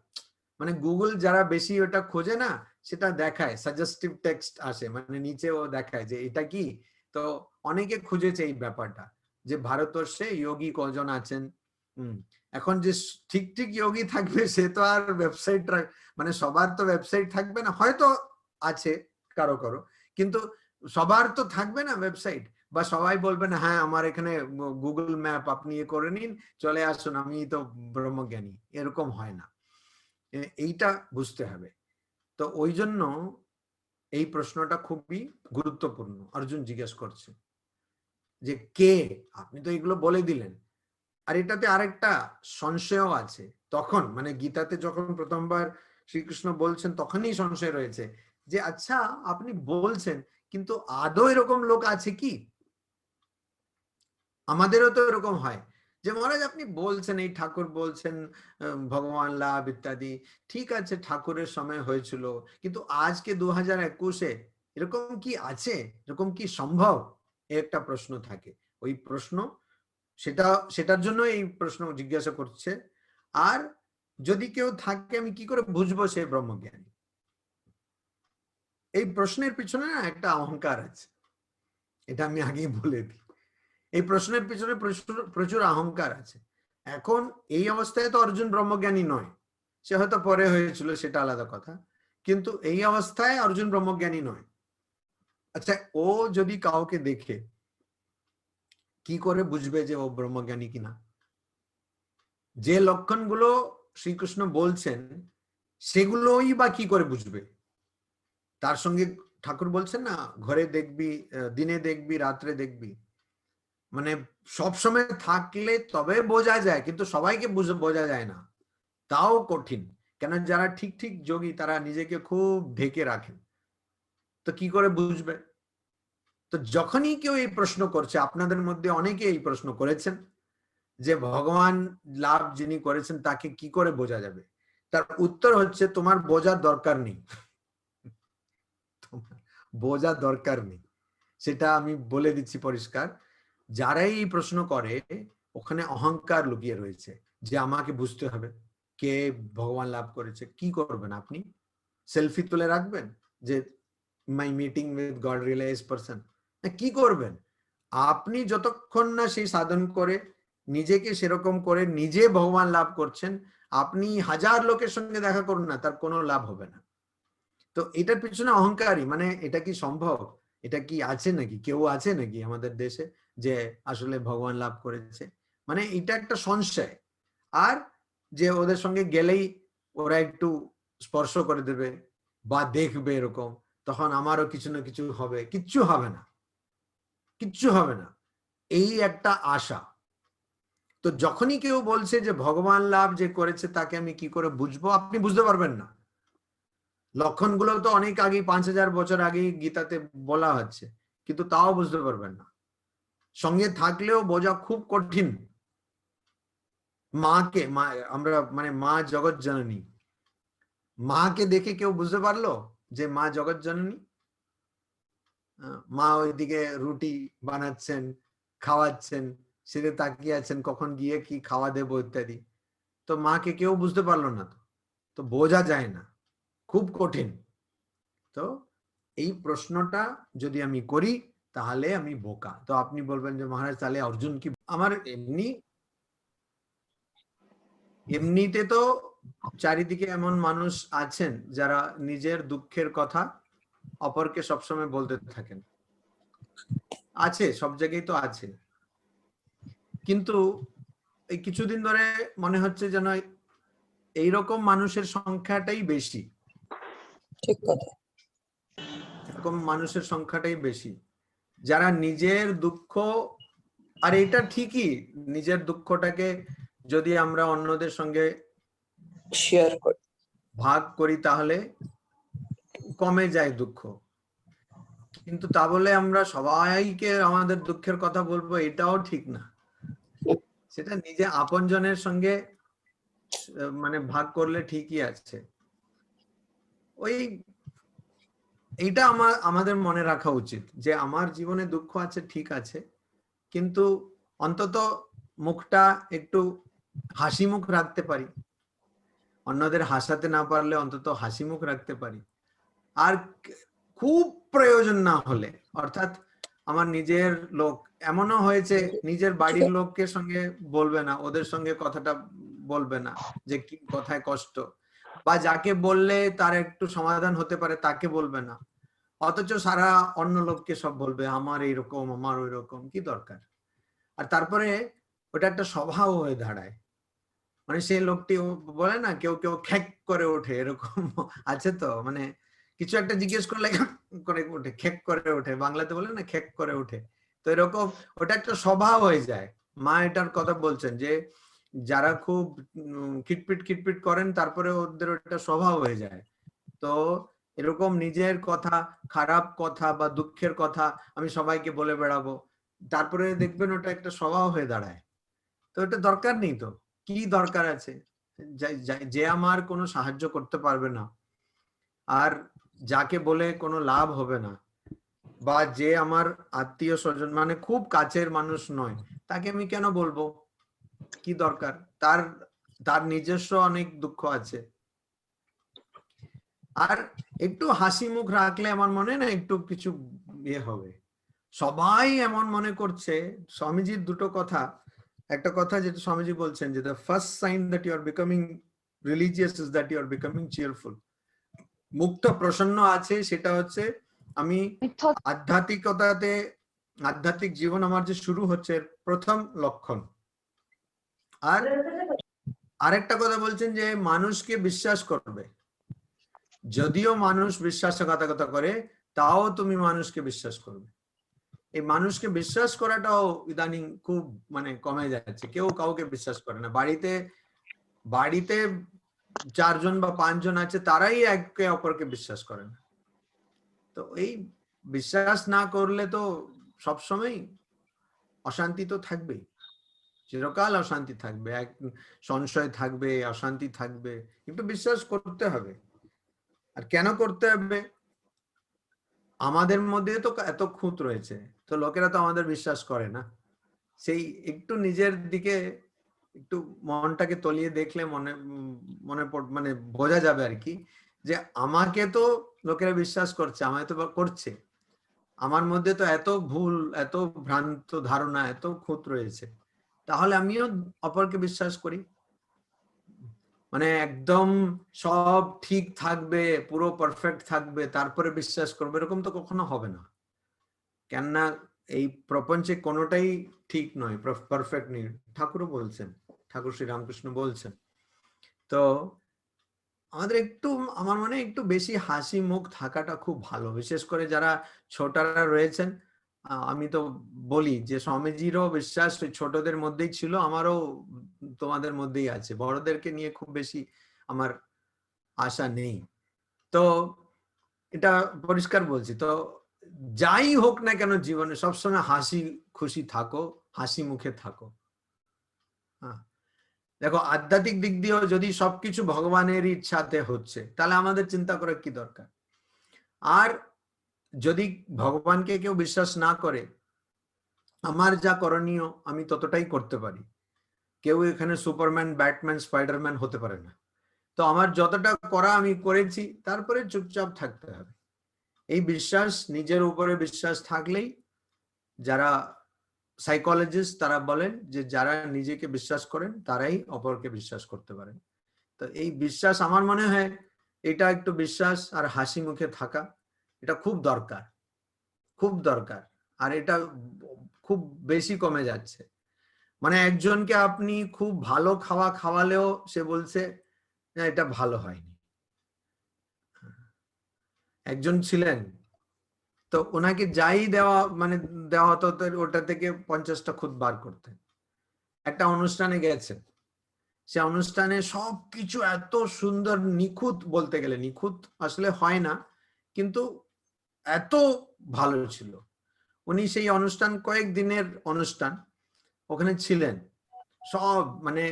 মানে গুগল যারা বেশি ওটা খোঁজে না, সেটা দেখায়, সাজেস্টিভ টেক্সট আসে, মানে নিচেও দেখায় যে এটা কি। তো অনেকে খুঁজেছে এই ব্যাপারটা যে ভারতবর্ষে যোগী কজন আছেন। এখন যে ঠিক ঠিক যোগী থাকবে সে তো আর ওয়েবসাইট, মানে সবার তো ওয়েবসাইট থাকবে না, হয়তো আছে কারো কারো, কিন্তু সবার তো থাকবে না ওয়েবসাইট, বা সবাই বলবে না হ্যাঁ আমার এখানে গুগল ম্যাপ আপনি এ করে নিন, চলে আসুন, আমি তো ব্রহ্মজ্ঞানী, এরকম হয় না। এইটা বুঝতে হবে। তো ওই জন্য এই প্রশ্নটা খুবই গুরুত্বপূর্ণ। অর্জুন জিজ্ঞেস করছে যে কে, আপনি তো এগুলো বলে দিলেন, আর এটাতে আরেকটা সংশয়ও আছে। তখন মানে গীতাতে যখন প্রথমবার শ্রীকৃষ্ণ বলছেন তখনই সংশয় রয়েছে যে আচ্ছা আপনি বলছেন, কিন্তু আদৌ এরকম লোক আছে কি? আমাদেরও তো এরকম হয় যে মহারাজ আপনি বলছেন, এই ঠাকুর বলছেন ভগবান লাভ ইত্যাদি, ঠিক আছে ঠাকুরের সময় হয়েছিল, কিন্তু আজকে 2021-এ এরকম কি আছে, এরকম কি সম্ভব? একটা প্রশ্ন থাকে, ওই প্রশ্ন, সেটার জন্য এই প্রশ্ন জিজ্ঞাসা করছে। আর যদি কেউ থাকে আমি কি করে বুঝবো সে ব্রহ্মজ্ঞানী? এই প্রশ্নের পিছনে না একটা অহংকার আছে, এটা আমি আগেই বলে দিই। এই প্রশ্নের পিছনে প্রচুর অহংকার আছে। এখন এই অবস্থায় তো অর্জুন ব্রহ্মজ্ঞানী নয়, সে হয়তো পরে হয়েছিল, সেটা আলাদা কথা, কিন্তু এই অবস্থায় অর্জুন ব্রহ্মজ্ঞানী নয়। আচ্ছা ও যদি কাউকে দেখে কি করে বুঝবে যে ও ব্রহ্মজ্ঞানী কিনা? যে লক্ষণগুলো শ্রীকৃষ্ণ বলছেন সেগুলোই বা কি করে বুঝবে? তার সঙ্গে ঠাকুর বলছেন না, ঘরে দেখবি, দিনে দেখবি, রাত্রে দেখবি, মানে সবসময় থাকলে তবে বোঝা যায়, কিন্তু সবাইকে বোঝা যায় না, তাও কঠিন। কেন, যারা ঠিক ঠিক যোগী তারা নিজেকে খুব ঢেকে রাখেন, তো কি করে বুঝবে? তো যখনই কেউ এই প্রশ্ন করছে, আপনাদের মধ্যে অনেকে এই প্রশ্ন করেছেন যে ভগবান লাভ যিনি করেছেন তাকে কি করে বোঝা যাবে, তার উত্তর হচ্ছে তোমার বোঝার দরকার নেই, তোমার বোঝার দরকার নেই। সেটা আমি বলে দিচ্ছি পরিষ্কার, যারাই এই প্রশ্ন করে ওখানে অহংকার লুকিয়ে রয়েছে, যে আমাকে বুঝতে হবে কে ভগবান লাভ করেছে। কি করবেন আপনি? সেলফি তুলে রাখবেন যে my meeting with God realise person? কি করবেন? আপনি যতক্ষণ না সেই সাধন করে নিজেকে সেরকম করে নিজে ভগবান লাভ করছেন, আপনি 1000 লোকের সঙ্গে দেখা করুন না, তার কোনো লাভ হবে না। তো এটার পিছনে অহংকারী, মানে এটা কি সম্ভব? এটা কি আছে নাকি, কেউ আছে নাকি আমাদের দেশে যে আসলে ভগবান লাভ করেছে? মানে এটা একটা সংশয়। আর যে ওদের সঙ্গে গেলেই ওরা একটু স্পর্শ করে দেবে বা দেখবে এরকম, তখন আমারও কিছু না কিছু হবে, কিচ্ছু হবে না, কিচ্ছু হবে না, এই একটা আশা। তো যখনই কেউ বলছে যে ভগবান লাভ যে করেছে তাকে আমি কি করে বুঝবো, আপনি বুঝতে পারবেন না। লক্ষণগুলো তো অনেক আগে, 5000 বছর আগে গীতাতে বলা হচ্ছে, কিন্তু তাও বুঝতে পারবেন না, সঙ্গে থাকলেও বোঝা খুব কঠিন। মাকে, আমরা মানে মা জগৎ জননী, মাকে দেখে কেউ বুঝতে পারলো যে মা জগৎ জননী? মা ওইদিকে রুটি বানাচ্ছেন, খাওয়াচ্ছেন, সেটা তাকিয়ে আছেন কখন গিয়ে কি খাওয়া দেবো ইত্যাদি, তো মাকে কেউ বুঝতে পারলো না, তো বোঝা যায় না, খুব কঠিন। তো এই প্রশ্নটা যদি আমি করি তাহলে আমি বোকা। তো আপনি বলবেন যে মহারাজ তাহলে অর্জুন কি? আমার এমনিতে তো চারিদিকে এমন মানুষ আছেন যারা নিজের দুঃখের কথা অপরকে সবসময় বলতে থাকেন, আছে, সব জায়গায় তো আছে, কিন্তু এই কিছুদিন ধরে মনে হচ্ছে যেন এইরকম মানুষের সংখ্যাটাই বেশি। ঠিক কথা। এরকম মানুষের সংখ্যাটাই বেশি যারা নিজের দুঃখ, আর এটা ঠিকই, নিজের দুঃখটাকে যদি আমরা অন্যদের সঙ্গে শেয়ার করি, ভাগ করি তাহলে কমে যায় দুঃখ, কিন্তু তা বলে আমরা সবাইকে আমাদের দুঃখের কথা বলবো, এটাও ঠিক না। সেটা নিজে আপনজনের সঙ্গে মানে ভাগ করলে ঠিকই আছে। ওই এইটা আমাদের মনে রাখা উচিত যে আমার জীবনে দুঃখ আছে, ঠিক আছে, কিন্তু অন্তত মুখটা একটু হাসি মুখ রাখতে পারি, অন্যদের হাসাতে না পারলে অন্তত হাসি মুখ রাখতে পারি। আর খুব প্রয়োজন না হলে, অর্থাৎ আমার নিজের লোক, এমনও হয়েছে নিজের বাড়ির লোককে সঙ্গে বলবে না, ওদের সঙ্গে কথাটা বলবে না যে কি কথায় কষ্ট, বা যাকে বললে তার একটু সমাধান হতে পারে তাকে বলবে না, অথচ সারা অন্য লোককে সব বলবে আমার এইরকম, আমার ওই রকম, কি দরকার? আর তারপরে ওটা একটা স্বভাব হয়ে দাঁড়ায়। মানে সেই লোকটি বলে না, কেউ কেউ খ্যাক করে ওঠে, এরকম আছে তো, মানে কিছু একটা জিজ্ঞেস করলে করে ওঠে, খেক করে ওঠে, বাংলাতে বলে না খেক করে ওঠে। তো এরকম ওটা একটা স্বভাব হয়ে যায়। মা এটার কথা বলছেন যে যারা খুব খিটপিট খিটপিট করেন তারপরে ওদের ওটা স্বভাব হয়ে যায়। তো এরকম নিজের কথা, খারাপ কথা বা দুঃখের কথা আমি সবাইকে বলে বেড়াবো, তারপরে দেখবেন ওটা একটা স্বভাব হয়ে দাঁড়ায়। তো এটা দরকার নেই। তো কি দরকার আছে? যে আমার কোনো সাহায্য করতে পারবে না, আর যাকে বলে কোনো লাভ হবে না, বা যে আমার আত্মীয় স্বজন মানে খুব কাছের মানুষ নয়, তাকে আমি কেন বলবো? কি দরকার? তার তার নিজস্ব অনেক দুঃখ আছে। আর একটু হাসি মুখ রাখলে আমার মনে না একটু কিছু ইয়ে হবে। সবাই এমন মনে করছে, স্বামীজির দুটো কথা, একটা কথা যেটা স্বামীজি বলছেন যে the first sign that you are becoming religious is that you are becoming cheerful. মুখটা প্রসন্ন আছে, সেটা হচ্ছে আমি আধ্যাত্মিকতাতে, আধ্যাত্মিক জীবন আমার যে শুরু হচ্ছে প্রথম লক্ষণ। আর আরেকটা কথা বলছেন যে মানুষকে বিশ্বাস করবে, যদিও মানুষ বিশ্বাসঘাতকতা করে তাও তুমি মানুষকে বিশ্বাস করবে। এই মানুষকে বিশ্বাস করাটাও ইদানিং খুব মানে কমে যাচ্ছে, কেউ কাউকে বিশ্বাস করে না। বাড়িতে বাড়িতে 4 জন বা 5 জন আছে, তারাই একে অপরকে বিশ্বাস করে না। তো এই বিশ্বাস না করলে তো সবসময় অশান্তি তো থাকবেই, চিরকাল অশান্তি থাকবে, এক সংশয় থাকবে, অশান্তি থাকবে। একটু বিশ্বাস করতে হবে। আর কেন করতে হবে? আমাদের মধ্যে তো এত খুঁত রয়েছে, তো লোকেরা তো আমাদের বিশ্বাস করে না। সেই একটু নিজের দিকে একটু মনটাকে তলিয়ে দেখলে মনে মনে মানে বোঝা যাবে আর কি, যে আমাকে তো লোকেরা বিশ্বাস করছে, আমায় তো করছে, আমার মধ্যে তো এত ভুল, এত ভ্রান্ত ধারণা, এত খুঁত রয়েছে, তাহলে আমিও অপরকে বিশ্বাস করি। মানে একদম সব ঠিক থাকবে, পুরো পারফেক্ট থাকবে, তারপরে বিশ্বাস করবে, এরকম তো কখনো হবে না। কেননা এই প্রপঞ্চে কোনোটাই ঠিক নয়, পারফেক্ট নেই। ঠাকুরও বলছেন, ঠাকুর শ্রী রামকৃষ্ণ বলছেন। তো আমাদের একটু, আমার মনে একটু বেশি হাসি মুখ থাকাটা খুব ভালো, বিশেষ করে যারা ছোটরা রয়েছেন। আমি তো বলি যে স্বামীজিরও বিশ্বাস ওই ছোটদের মধ্যেই ছিল, আমারও তোমাদের মধ্যেই আছে, বড়দেরকে নিয়ে খুব বেশি আমার আশা নেই। তো এটা পরিষ্কার বলছি। তো যাই হোক না কেন জীবনে সবসময় হাসি খুশি থাকো, হাসি মুখে থাকো। হ্যাঁ, দেখো আধ্যাত্মিক দিক দিয়েও যদি সবকিছু ভগবানের ইচ্ছাতে হচ্ছে, তাহলে আমাদের চিন্তা করার কি দরকার? আর যদি ভগবানকে কেউ বিশ্বাস না করে, আমার যা করণীয় আমি ততটাই করতে পারি। কেউ এখানে সুপারম্যান, ব্যাটম্যান, স্পাইডারম্যান হতে পারে না। তো আমার যতটা করা আমি করেছি, তারপরে চুপচাপ থাকতে হবে। এই বিশ্বাস, নিজের উপরে বিশ্বাস থাকলেই, যারা সাইকোলজিস্ট তারা বলেন যে যারা নিজেকে বিশ্বাস করেন তারাই অপরকে বিশ্বাস করতে পারেন। তো এই বিশ্বাস আমার মনে হয় এটা একটু বিশ্বাস আর হাসি মুখে থাকা, এটা খুব দরকার, খুব দরকার। আর এটা খুব বেশি কমে যাচ্ছে। মানে একজনকে আপনি খুব ভালো খাওয়া খাওয়ালেও সে বলছে না এটা ভালো হয়নি। একজন ছিলেন, তো ওনাকে যাই দেওয়া মানে দেওয়া হতো, ওটা থেকে 50টা খুঁত বার করতেন। একটা অনুষ্ঠানে গেছেন, সে অনুষ্ঠানে সবকিছু এত সুন্দর, নিখুঁত, বলতে গেলে নিখুঁত আসলে হয় না, কিন্তু এত ভালো ছিল। উনি সেই অনুষ্ঠান কয়েকদিনের অনুষ্ঠান ওখানে ছিলেন, সব মানে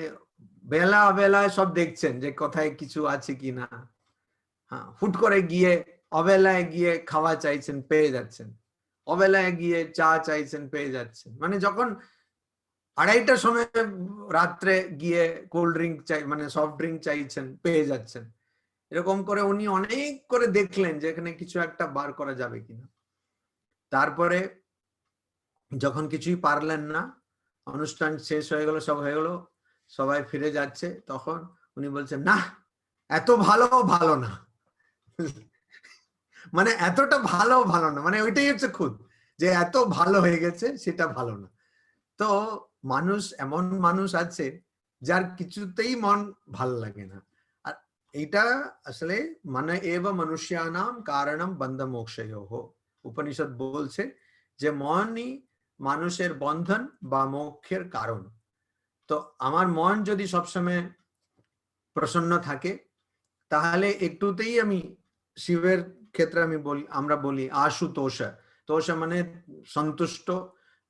বেলা বেলায় সব দেখছেন যে কোথায় কিছু আছে কিনা। হ্যাঁ, হুট করে গিয়ে অবেলায় গিয়ে খাওয়া চাইছেন, পেয়ে যাচ্ছেন। অবেলায় গিয়ে চা চাইছেন, পেয়ে যাচ্ছেন। মানে যখন 2:30টার সময় রাত্রে গিয়ে কোল্ড ড্রিঙ্ক চাই, মানে সফট ড্রিঙ্ক চাইছেন, পেয়ে যাচ্ছেন। এরকম করে উনি অনেক করে দেখলেন যে এখানে কিছু একটা বার করা যাবে কিনা। তারপরে যখন কিছুই পারলেন না, অনুষ্ঠান শেষ হয়ে গেল, সব হয়ে গেল, সবাই ফিরে যাচ্ছে, তখন উনি বলছেন, না এত ভালো ভালো না। মানে এতটা ভালো ভালো না, মানে ওইটাই হচ্ছে খুদ, যে এত ভালো হয়ে গেছে সেটা ভালো না। তো মানুষ, এমন মানুষ আছে যার কিছুতেই মন ভালো লাগে না। আর এইটা আসলে মানে এব মনুষ্যানাম কারণম বন্ধ মোক্ষয়োঃ। উপনিষদ বলছে যে মনই মানুষের বন্ধন বা মোক্ষের কারণ। তো আমার মন যদি সবসময় প্রসন্ন থাকে, তাহলে একটুতেই আমি শিবের ক্ষেত্রে আমি বলি, আমরা বলি আশুতোষ। তোষ মানে সন্তুষ্ট,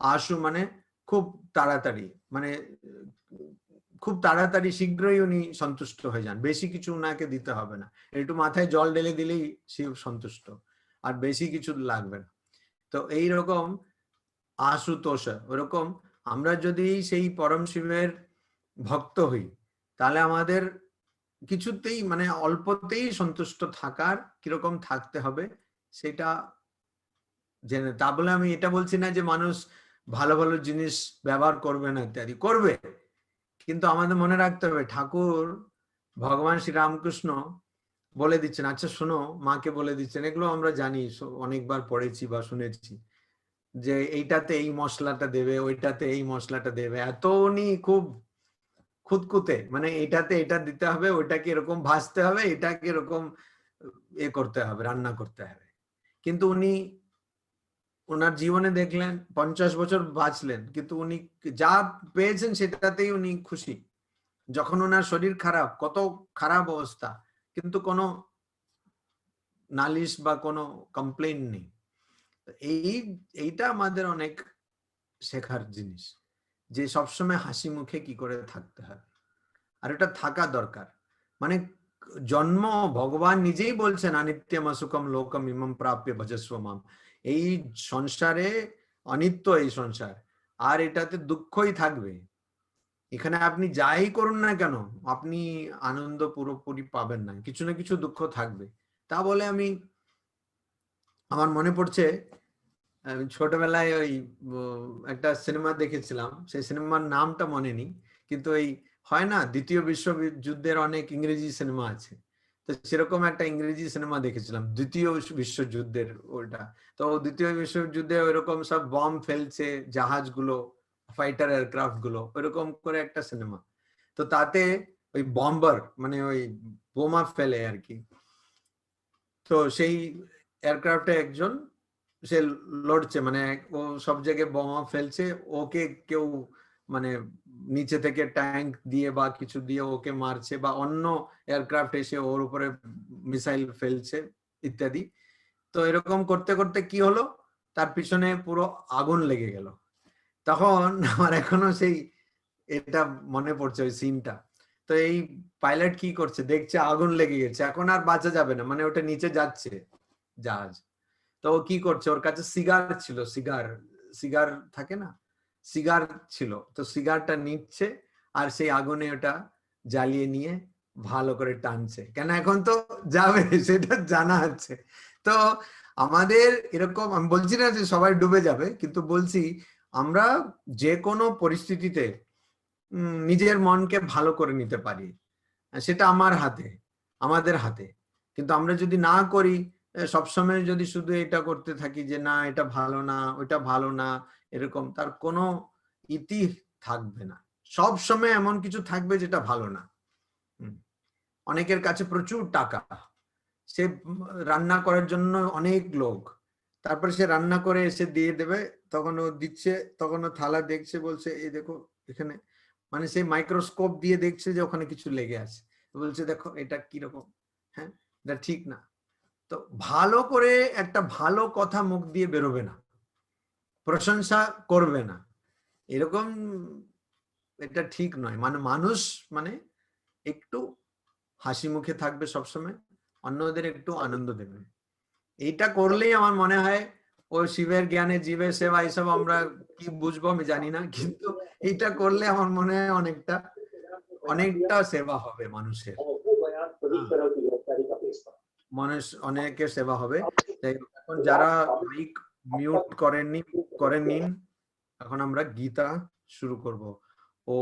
আশু মানে খুব তাড়াতাড়ি, মানে খুব তাড়াতাড়ি শীঘ্রই উনি সন্তুষ্ট হয়ে যান, বেশি কিছু উনাকে দিতে হবে না, একটু মাথায় জল ঢেলে দিলেই শিব সন্তুষ্ট, আর বেশি কিছু লাগবে না। তো এইরকম আশুতোষ, ওরকম আমরা যদি সেই পরম শিবের ভক্ত হই, তাহলে আমাদের কিছুতেই মানে অল্পতেই সন্তুষ্ট থাকার কিরকম থাকতে হবে সেটা জেনে। তা বলে আমি এটা বলছি না যে মানুষ ভালো ভালো জিনিস ব্যবহার করবে না, ইত্যাদি করবে, কিন্তু আমাদের মনে রাখতে হবে ঠাকুর ভগবান শ্রী রামকৃষ্ণ বলে দিচ্ছেন, আচ্ছা শোনো, মাকে বলে দিচ্ছেন, এগুলো আমরা জানি, অনেকবার পড়েছি বা শুনেছি, যে এইটাতে এই মশলাটা দেবে, ওইটাতে এই মশলাটা দেবে, এত উনি খুব খুঁতখুঁতে, মানে এটাতে এটা দিতে হবে, ওইটাকে এরকম ভাজতে হবে, এটাকে এরকম এ করতে হবে, রান্না করতে হবে। কিন্তু উনি ওনার জীবনে দেখলেন 50 বছর বাঁচলেন, কিন্তু উনি যা পেয়েছেন সেটাতেই উনি খুশি। যখন ওনার শরীর খারাপ, কত খারাপ অবস্থা, কিন্তু কোনো নালিশ বা কোনো কমপ্লেইন নেই। এইটা আমাদের অনেক শেখার জিনিস, যে সবসময় হাসি মুখে কি করে থাকতে হয়, আর এটা থাকা দরকার। মানে জন্ম, ভগবান নিজেই বলছেন অনিত্যম অসুখম লোকম ইমম প্রাপ্য ভজস্ব মাম। এই সংসারে অনিত্য, এই সংসার, আর এটাতে দুঃখই থাকবে। এখানে আপনি যাই করুন না কেন, আপনি আনন্দ পুরোপুরি পাবেন না, কিছু না কিছু দুঃখ থাকবে। তা বলে আমার মনে পড়ছে, আমি ছোটবেলায় ওই একটা সিনেমা দেখেছিলাম, সেই সিনেমার নামটা মনে নেই, কিন্তু ওই হয় না দ্বিতীয় বিশ্বযুদ্ধের অনেক ইংরেজি সিনেমা আছে, তো সেরকম একটা ইংরেজি সিনেমা দেখেছিলাম দ্বিতীয় বিশ্বযুদ্ধের ওটা। তো দ্বিতীয় বিশ্বযুদ্ধে ওইরকম সব বম ফেলছে জাহাজগুলো, ফাইটার এয়ারক্রাফট গুলো, ওইরকম করে একটা সিনেমা। তো তাতে ওই বম্বার মানে ওই বোমা ফেলে আর কি, তো সেই এয়ারক্রাফটে একজন সে লড়ছে, মানে ও সব জায়গায় বোমা ফেলছে, ওকে কেউ মানে নিচে থেকে ট্যাঙ্ক দিয়ে বা কিছু দিয়ে ওকে মারছে, বা অন্য এয়ারক্রাফট এসে ওর উপরে মিসাইল ফেলছে ইত্যাদি। তো এরকম করতে করতে কি হলো, তার পিছনে পুরো আগুন লেগে গেল। তখন আমার এখনো সেই এটা মনে পড়ছে ওই সিনটা। তো এই পাইলট কি করছে, দেখছে আগুন লেগে গেছে, এখন আর বাঁচা যাবে না, মানে ওটা নিচে যাচ্ছে জাহাজ। তো ও কি করছে, ওর কাছে সিগার ছিল, সিগার সিগার থাকে না, সিগার ছিল, তো সিগারটা নিচ্ছে আর সেই আগুনে ওটা জ্বালিয়ে নিয়ে ভালো করে টানছে, কেন এখন তো যাবে সেটা জানা আছে। তো আমাদের এরকম, আমি বলছি না যে সবাই ডুবে যাবে, কিন্তু বলছি আমরা যে কোনো পরিস্থিতিতে নিজের মনকে ভালো করে নিতে পারি, সেটা আমার হাতে, আমাদের হাতে। কিন্তু আমরা যদি না করি, সবসময় যদি শুধু এটা করতে থাকি যে না এটা ভালো না, ওইটা ভালো না, এরকম, তার কোনো ইতি থাকবে না। সব সময় এমন কিছু থাকবে যেটা ভালো না। অনেকের কাছে প্রচুর টাকা, সে রান্না করার জন্য অনেক লোক, তারপরে সে রান্না করে এসে দিয়ে দেবে, তখন ও দিচ্ছে, তখন ও থালা দেখছে, বলছে এই দেখো এখানে, মানে সে মাইক্রোস্কোপ দিয়ে দেখছে যে ওখানে কিছু লেগে আছে, বলছে দেখো এটা কিরকম, হ্যাঁ এটা ঠিক না। তো তো ভালো করে একটা ভালো কথা মুখ দিয়ে বেরোবে না, প্রশংসা করবে না, এরকম এটা ঠিক নয়। মানে মানুষ মানে একটু হাসি মুখে থাকবে সবসময়, অন্যদের একটু আনন্দ দেবে। এইটা করলেই আমার মনে হয় ও শিবের জ্ঞানে জীবের সেবা এইসব আমরা কি বুঝবো আমি জানি না, কিন্তু এইটা করলে আমার মনে হয় অনেকটা সেবা হবে মানুষের, মানুষ অনেকের সেবা হবে। তাই এখন যারা মাইক মিউট করেননি, এখন আমরা গীতা শুরু করব। ও